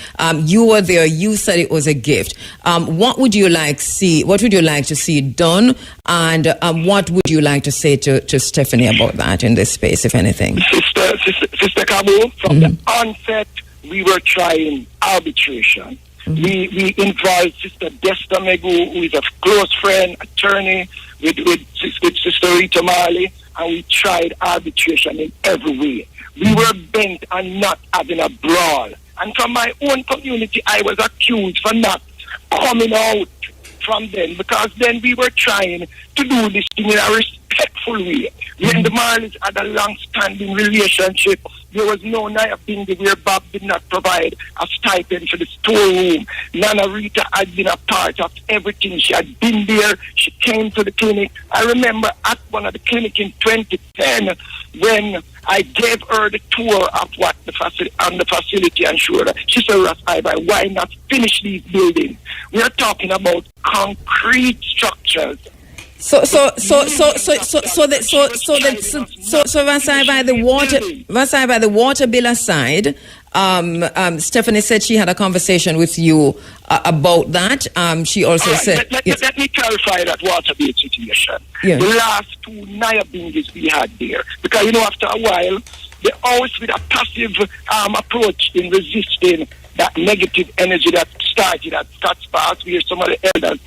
You were there. You said it was a gift. What would you like to see done? And what would you like to say to Stephanie about that in this space, if anything? Sister Cabo, from the onset, we were trying arbitration. We involved Sister Desta Megu, who is a close friend, attorney, with Sister Rita Marley, and we tried arbitration in every way. We were bent on not having a brawl. And from my own community, I was accused for not coming out from them, because then we were trying to do this thing in a respectful way. When the Marleys had a long-standing relationship, there was no Nyabingi where Bob did not provide a stipend for the storeroom. Nana Rita had been a part of everything. She had been there. She came to the clinic. I remember at one of the clinic in 2010 when I gave her the tour of what the facility and showed her. She said, Rasaibai, why not finish these buildings? We are talking about concrete structures. So Rasai, by the water bill aside, Stephanie said she had a conversation with you about that. She also said... Let me clarify that water bill situation. Yeah. The last two Nyabingis we had there. Because, after a while, they always with a passive approach in resisting that negative energy that started at Scott's Pass, where some of the elders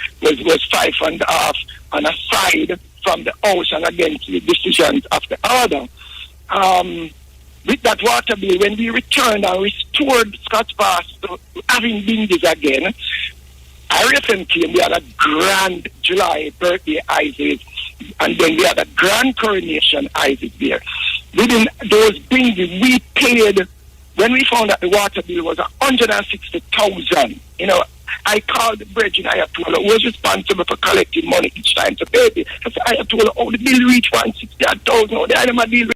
was 5.5 on a side from the house and against the decisions of the order. With that water bill, when we returned and restored Scott's Pass to having bingis again, RFM came, we had a grand July birthday Isaac, and then we had a grand coronation Isaac there. Within those bingis, we paid, when we found that the water bill was 160,000, I called the bridge in Ayatollah, who was responsible for collecting money each time to pay it. I said, Ayatollah, oh, the bill reached 160,000, oh, the animal deal.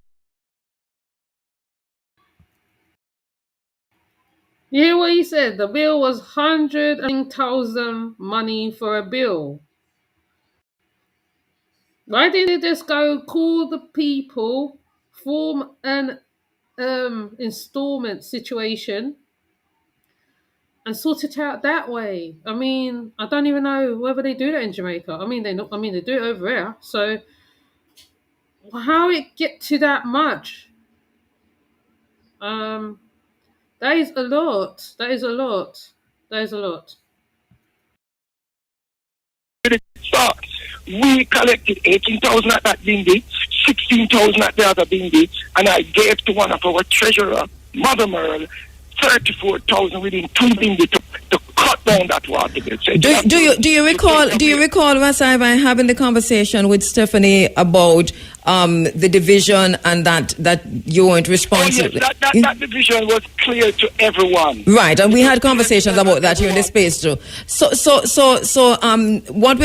You hear what he said? The bill was 100,000 money for a bill. Why didn't they just go call the people, form an installment situation, and sort it out that way? I mean, I don't even know whether they do that in Jamaica. I mean, they do it over here. So how it get to that much? That is a lot. That is a lot. So we collected 18,000 at that bingi, 16,000 at the other bingi, and I gave to one of our treasurer, Mother Merle, 34,000 within two bingi to cut down that water bill. So do you recall Rasai, by having the conversation with Stephanie about the division and that you weren't responsible? Oh, yes, that division was clear to everyone. Right, and we had conversations about that here in the space too. So what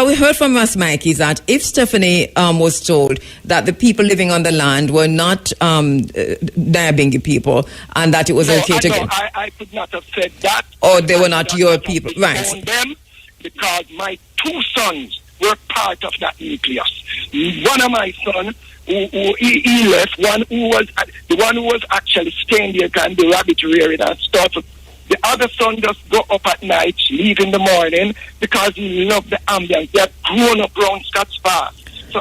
we heard from Ras Mike is that if Stephanie was told that the people living on the land were not Nyabingi people and that it was okay to get... I could not have said that. Or they were not your people, right? Them because my two sons were part of that nucleus. One of my sons, who he left. The one who was actually staying there can do rabbit rearing and stuff. The other son just go up at night, leave in the morning because he loved the ambience. They had grown up around Scott's Pass. So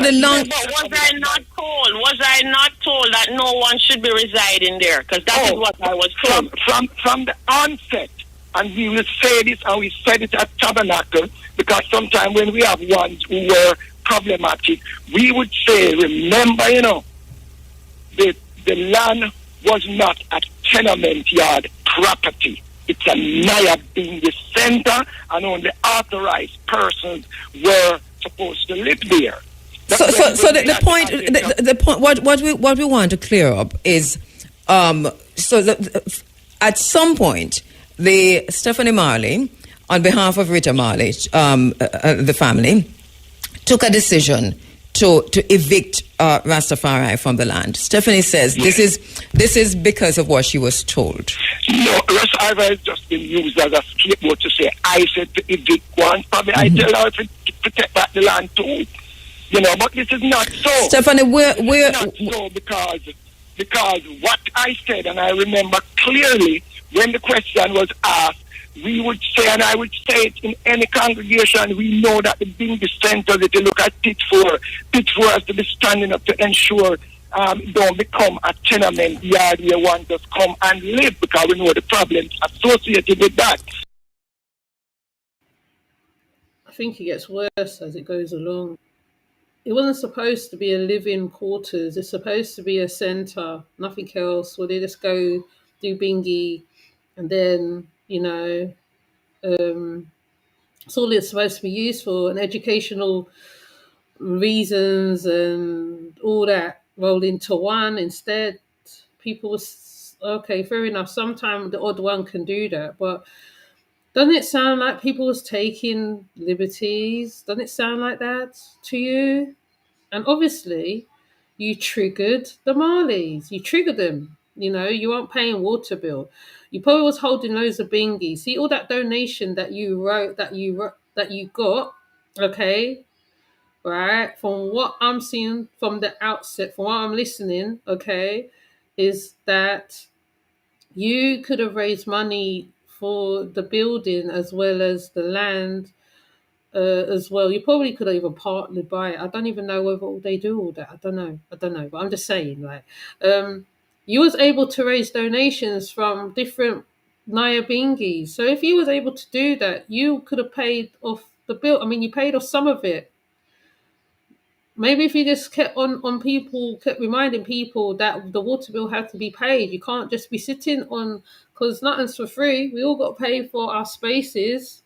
the long. But was I not told that no one should be residing there? Because that is what I was told. From the onset, and we will say this, and we said it at Tabernacle, because sometimes when we have ones who were problematic, we would say, remember, the land was not a tenement yard property. It's a Nyabingi center, and only authorized persons were supposed to live there. The point, what we want to clear up is, at some point, the Stephanie Marley, on behalf of Rita Marley, the family, took a decision to evict Rastafari from the land. Stephanie says this is because of what she was told. No, Rastafari has just been used as a scapegoat to say, I said to evict one, probably I tell her to protect back the land too. But this is not so. Stephanie, we're not so because what I said, and I remember clearly when the question was asked, we would say, and I would say it in any congregation, we know that the Bingi Center, if you look at Pit 4 has to be standing up to ensure don't become a tenement yard where one just come and live, because we know the problems associated with that. I think it gets worse as it goes along. It wasn't supposed to be a living quarters. It's supposed to be a centre, nothing else. Where they just go do bingy, and then it's all it's supposed to be used for, and educational reasons and all that rolled into one. Instead, people was okay. Fair enough. Sometimes the odd one can do that, but doesn't it sound like people was taking liberties? Doesn't it sound like that to you? And obviously, you triggered the Marleys. You triggered them. You weren't paying water bill. You probably was holding loads of bingy. See all that donation that you wrote, that you got. Okay, right. From what I'm seeing from the outset, from what I'm listening, okay, is that you could have raised money for the building as well as the land as well. You probably could have even partly buy it. I don't even know whether they do all that. I don't know. But I'm just saying, like, you was able to raise donations from different Nyabingis. So if you was able to do that, you could have paid off the bill. I mean, you paid off some of it. Maybe if you just kept reminding people that the water bill had to be paid. You can't just be sitting on, because nothing's for free. We all got to pay for our spaces,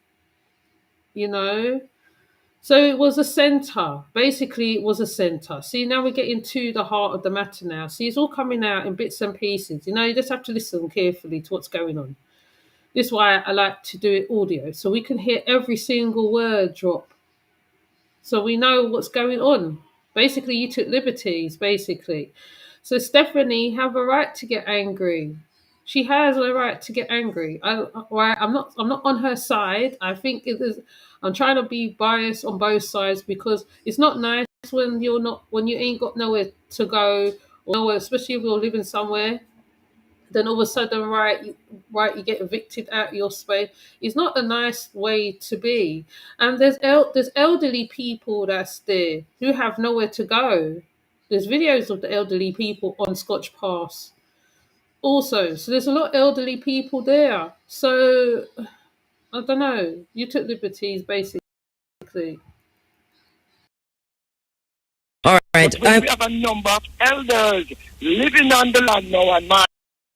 you know. So it was a centre. Basically, it was a centre. See, now we're getting to the heart of the matter now. See, it's all coming out in bits and pieces. You just have to listen carefully to what's going on. This is why I like to do it audio, so we can hear every single word drop. So we know what's going on. Basically, you took liberties, basically. So Stephanie have a right to get angry. She has a right to get angry. I'm not on her side. I think it is. I'm trying to be biased on both sides, because it's not nice when you ain't got nowhere to go, or nowhere, especially if you're living somewhere. Then all of a sudden, you get evicted out of your space. It's not a nice way to be. And there's elderly people that's there who have nowhere to go. There's videos of the elderly people on Scotch Pass also. So there's a lot of elderly people there. So I don't know. You took liberties, basically. All right. But when we have a number of elders living on the land now, and my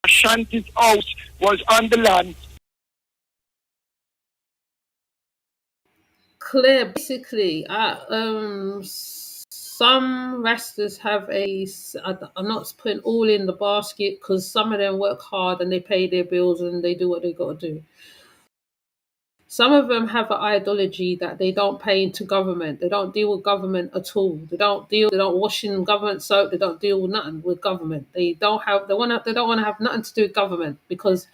Shanti's house was on the land. Clear, basically. Some wrestlers have I'm not putting all in the basket, because some of them work hard and they pay their bills and they do what they got to do. Some of them have an ideology that they don't pay into government. They don't deal with government at all. They don't wash in government soap. They don't deal with nothing with government. They don't want to have nothing to do with government, because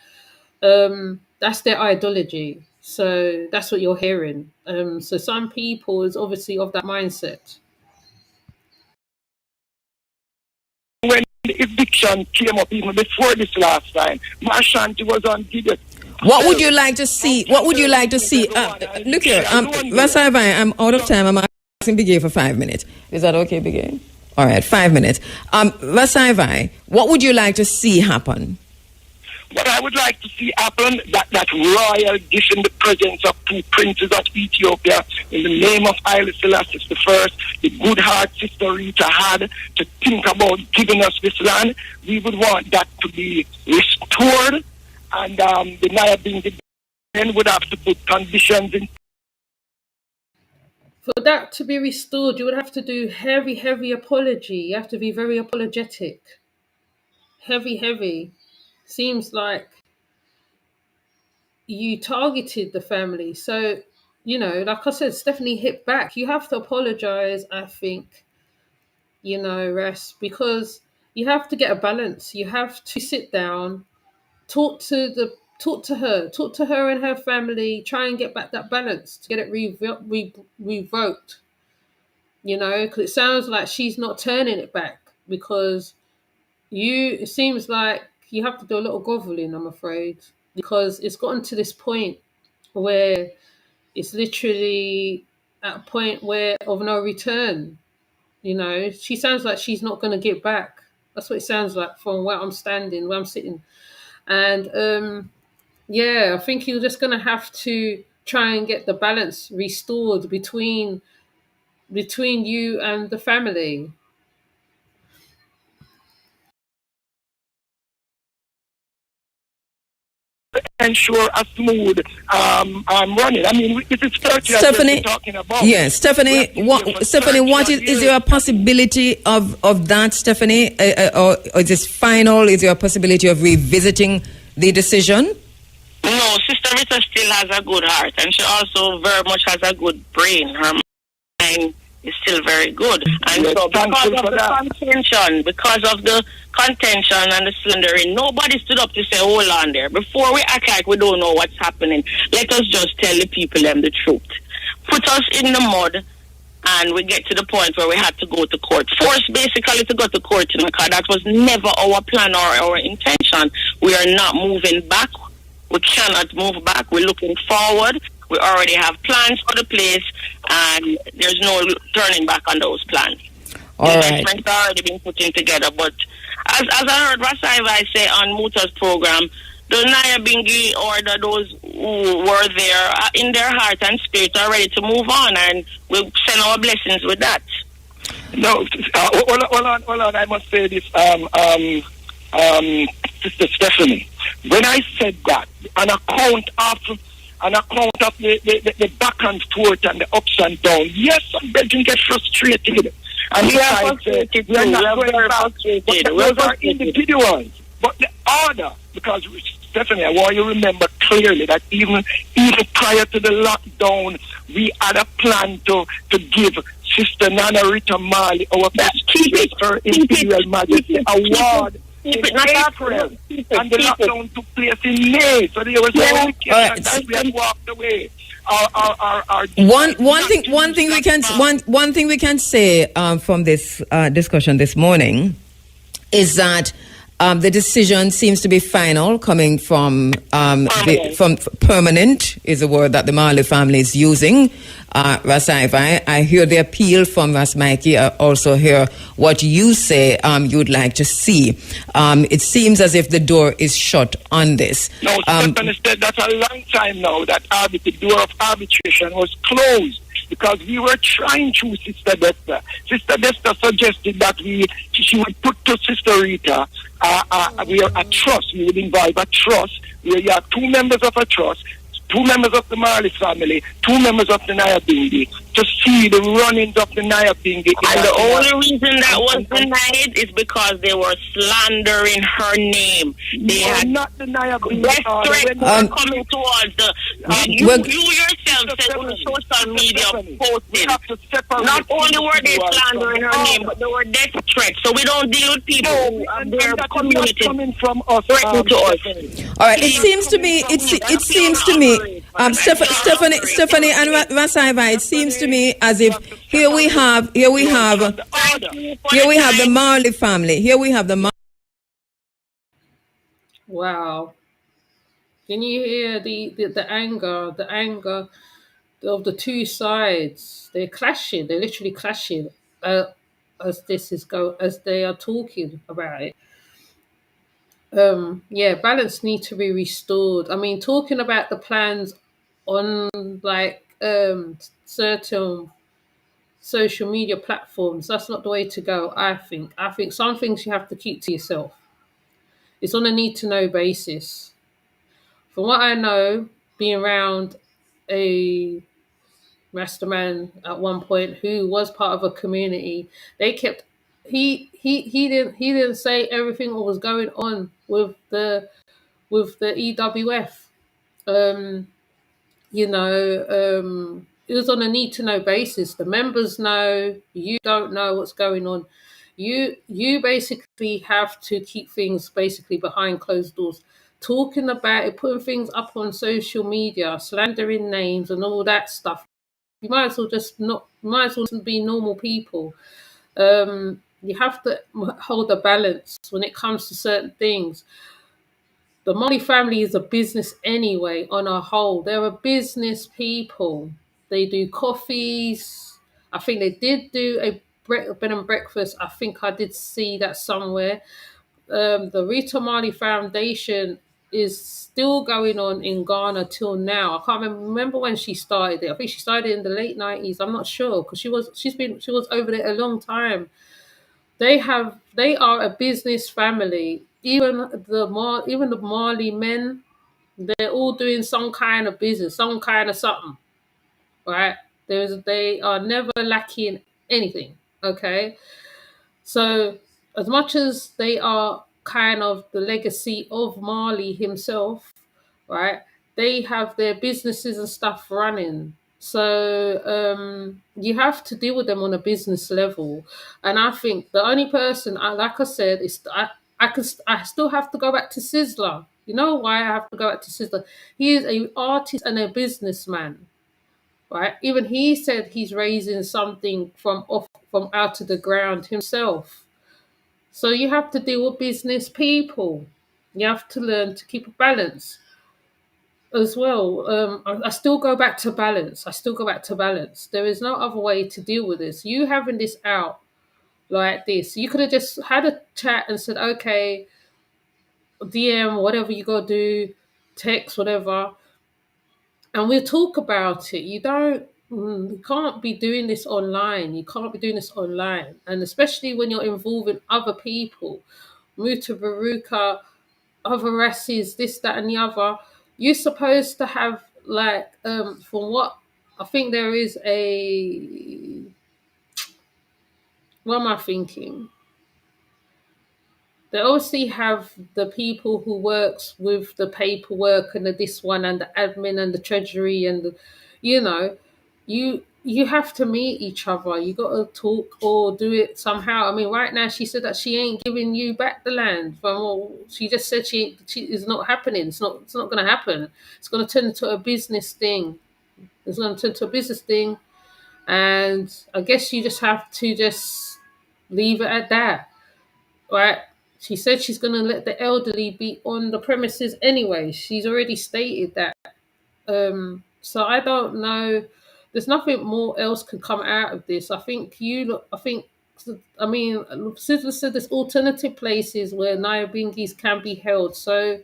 that's their ideology. So that's what you're hearing. So some people is obviously of that mindset. When the eviction came up even before this last time, my Shanti was on video. What would you like to see? What would you like to see? Look here, Vasavai, I'm out of time. I'm asking Bigay for 5 minutes. Is that okay, Bigay? All right, 5 minutes. Vasavai, what would you like to see happen? What I would like to see happen, that royal gift in the presence of two princes of Ethiopia, in the name of Haile Selassie I, the good heart Sister Rita had to think about giving us this land. We would want that to be restored, and the Nyabingi then would have to put conditions in. For that to be restored, you would have to do heavy apology. You have to be very apologetic. Heavy. Seems like you targeted the family. So, like I said, Stephanie hit back. You have to apologize, I think, Rest, because you have to get a balance. You have to sit down, talk to her and her family, try and get back that balance, to get it revoked, because it sounds like she's not turning it back, because it seems like you have to do a lot of groveling, I'm afraid, because it's gotten to this point where it's literally at a point where of no return. She sounds like she's not going to get back. That's what it sounds like from where I'm standing, where I'm sitting. And yeah, I think you're just going to have to try and get the balance restored between you and the family. ensure a smooth running. I mean, this is 30 years we're Stephanie, talking about. yes, Stephanie, We have been here for Stephanie, 30 what is there a years. possibility of that, Stephanie? Or is this final? Is there a possibility of revisiting the decision? No, Sister Rita still has a good heart, and she also very much has a good brain. Her mind is still very good. And Yes, so thankful for that. because of the contention and the slandering, nobody stood up to say, hold on there. Before we act like we don't know what's happening, let us just tell the people them the truth. Put us in the mud, and we get to the point where we had to go to court. Forced basically to go to court, because that was never our plan or our intention. We are not moving back. We cannot move back. We're looking forward. We already have plans for the place, and there's no turning back on those plans. All right. Investments are already been put in together. But as I heard Rasaiva say on Muta's program, the Nyabingi or those who were there in their heart and spirit are ready to move on, and we'll send our blessings with that. No, hold on. I must say this, Sister Stephanie. When I said that, on account of the back and forth and the ups and downs, yes, some Belgians get frustrated. And We are decide, frustrated we are too. not We are going very back. frustrated. But We are those are frustrated. individuals. But the order, because Stephanie, I want you to remember clearly that even prior to the lockdown, we had a plan to give Sister Nana Rita Marley, our prestigious Her Imperial Majesty Award in April, and the lockdown took place in May. So there was no indication Alright. that we had walked away. One thing we can say from this discussion this morning is that the decision seems to be final, coming from from permanent is the word that the Marley family is using. Rasaiva, I hear the appeal from Ras Mikey. I also hear what you say you'd like to see. It seems as if the door is shut on this. No, Stephanie said that's a long time now that the door of arbitration was closed, because we were trying to Sister Desta. Sister Desta suggested that she would put to Sister Rita we are a trust. We would involve a trust where you have two members of a trust, two members of the Marley family, two members of the Nyabingi, to see the runnings of the Nyabingi. And the only reason that was denied is because they were slandering her name. They had not the Nyabingi. death threats were coming towards the. You yourself said on social media posting. Not only were they slandering her name, but there were death threats. So we don't deal with people who have their community coming from us. threatening to us. All right. It seems to me. Stephanie and Rasaiva. It seems to me as if here we have the Marley family. Here we have the. Wow. Can you hear the anger of the two sides? They're clashing. They're literally clashing as they are talking about it. Yeah, balance needs to be restored. I mean, talking about the plans on like certain social media platforms, that's not the way to go. I think some things you have to keep to yourself. It's on a need to know basis. From what I know, being around a Rastaman at one point who was part of a community, they kept he didn't say everything what was going on with the EWF. Um, it was on a need to know basis. The members know, you don't know what's going on. You basically have to keep things basically behind closed doors. Talking about it, putting things up on social media, slandering names and all that stuff. You might as well be normal people. You have to hold a balance when it comes to certain things. The Molly family is a business anyway, on a whole. They're a business people. They do coffees. I think they did do bed and breakfast. I think I did see that somewhere. The Rita Marley Foundation is still going on in Ghana till now. I can't remember when she started it. I think she started in the late 90s. I'm not sure because she was over there a long time. They are a business family. Even the Marley men, they're all doing some kind of business, some kind of something, right? They are never lacking anything. Okay, so as much as they are kind of the legacy of Marley himself, right? They have their businesses and stuff running. So you have to deal with them on a business level. And I think the only person, like I said, I still have to go back to Sizzler. You know why I have to go back to Sizzler? He is an artist and a businessman, right? Even he said he's raising something from out of the ground himself. So you have to deal with business people. You have to learn to keep a balance as well. I still go back to balance. I still go back to balance. There is no other way to deal with this. You having this out like this, you could have just had a chat and said, okay, DM, whatever you got to do, text, whatever, and we'll talk about it. You can't be doing this online. You can't be doing this online. And especially when you're involving other people, Muta Baruka, other races, this, that, and the other. You're supposed to have, like, from what I think there is a. What am I thinking? They obviously have the people who works with the paperwork and the this one and the admin and the treasury and the, you know, you have to meet each other. You got to talk or do it somehow. I mean, right now she said that she ain't giving you back the land. Well, she just said she is not happening. It's not going to happen. It's going to turn into a business thing. It's going to turn into a business thing, and I guess you just have to just leave it at that, right? She said she's going to let the elderly be on the premises anyway. She's already stated that. So I don't know. There's nothing more else can come out of this. I mean, Sizzler said there's alternative places where Nyabingis can be held. So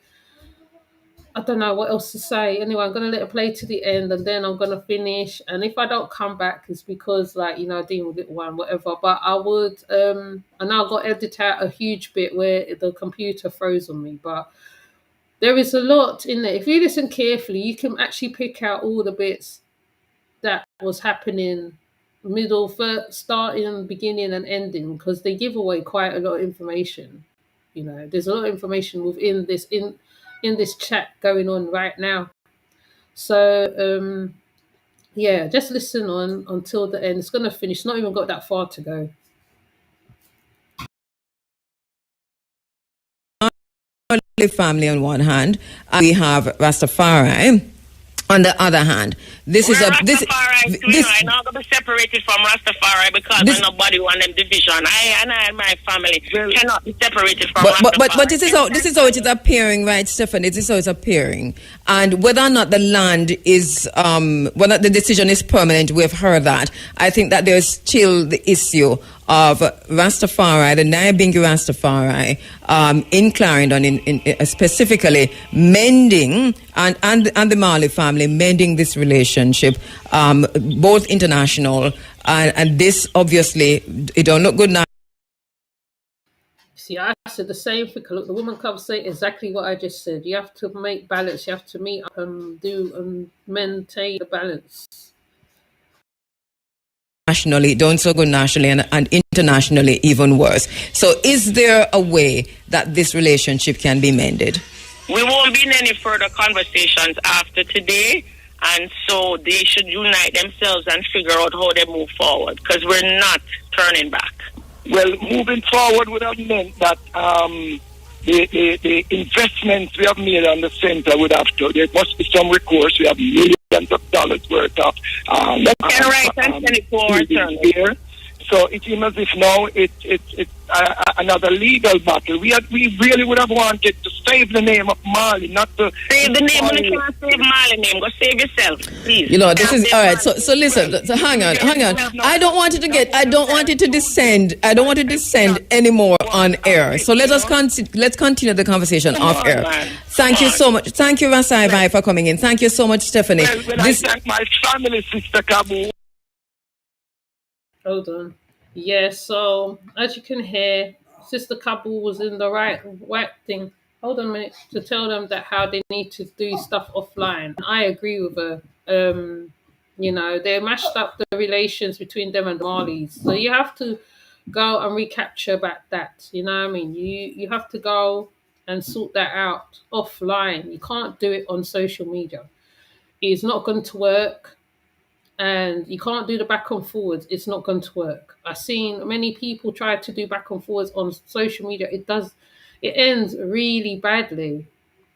I don't know what else to say. Anyway, I'm going to let it play to the end and then I'm going to finish. And if I don't come back, it's because, like, dealing with little one, whatever. But I would, I know I've got to edit out a huge bit where the computer froze on me. But there is a lot in there. If you listen carefully, you can actually pick out all the bits that was happening, middle, first, starting, beginning, and ending, because they give away quite a lot of information. There's a lot of information within this in this chat going on right now. So yeah, just listen on until the end. It's gonna finish. It's not even got that far to go. Family on one hand, we have Rastafari. On the other hand, this is Rastafari I'm not going to be separated from Rastafari because nobody want them division. I and my family cannot be separated from Rastafari. But this is how it is appearing, right, Stephanie? This is how it's appearing. And whether or not the land is, whether the decision is permanent, we've heard that. I think that there's still the issue of Rastafari, the Nyabingi Rastafari, in Clarendon, in specifically mending, and the Marley family mending this relationship, both international, and this obviously, it don't look good now. See, I said the same thing. Look, the woman comes say exactly what I just said. You have to make balance. You have to meet up and maintain the balance. Nationally, don't so good nationally, and internationally even worse. So is there a way that this relationship can be mended? We won't be in any further conversations after today, and so they should unite themselves and figure out how they move forward, because we're not turning back. Well, moving forward would have meant that the investments we have made on the center would have to, there must be some recourse. We have millions of dollars worth of can write and send it forward, here. So it seems as if now it's another legal battle. We really would have wanted to save the name of Marley, not to Save the name, and you can't save Marley name. Go save yourself, please. You know, this is all right. So listen. So hang on. I don't want it to get. I don't want it to descend. I don't want it to descend anymore on air. So let's continue the conversation off air. Thank you so much. Thank you, Rasai Vai, for coming in. Thank you so much, Stephanie. Well, I thank my family, Sister Kabu. Hold on. Yeah, so as you can hear, Sister Kabul was in the right thing. Hold on a minute, to tell them that how they need to do stuff offline. I agree with her. They mashed up the relations between them and Marley's. So you have to go and recapture back that. You know what I mean? You have to go and sort that out offline. You can't do it on social media. It's not going to work. And you can't do the back and forwards. It's not going to work. I've seen many people try to do back and forwards on social media. It ends really badly.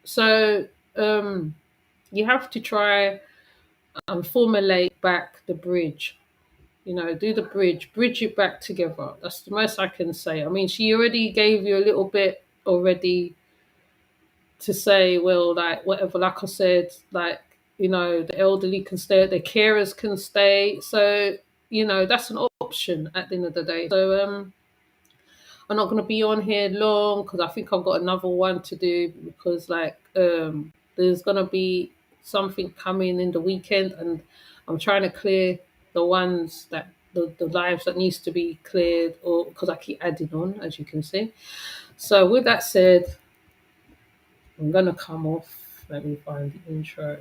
So you have to try and formulate back the bridge. Do the bridge it back together. That's the most I can say. I mean, she already gave you a little bit already to say, well, like whatever, like I said, like, the elderly can stay, the carers can stay. So, that's an option at the end of the day. So I'm not going to be on here long because I think I've got another one to do because there's going to be something coming in the weekend and I'm trying to clear the ones that the lives that needs to be cleared, or because I keep adding on, as you can see. So with that said, I'm going to come off. Let me find the intro.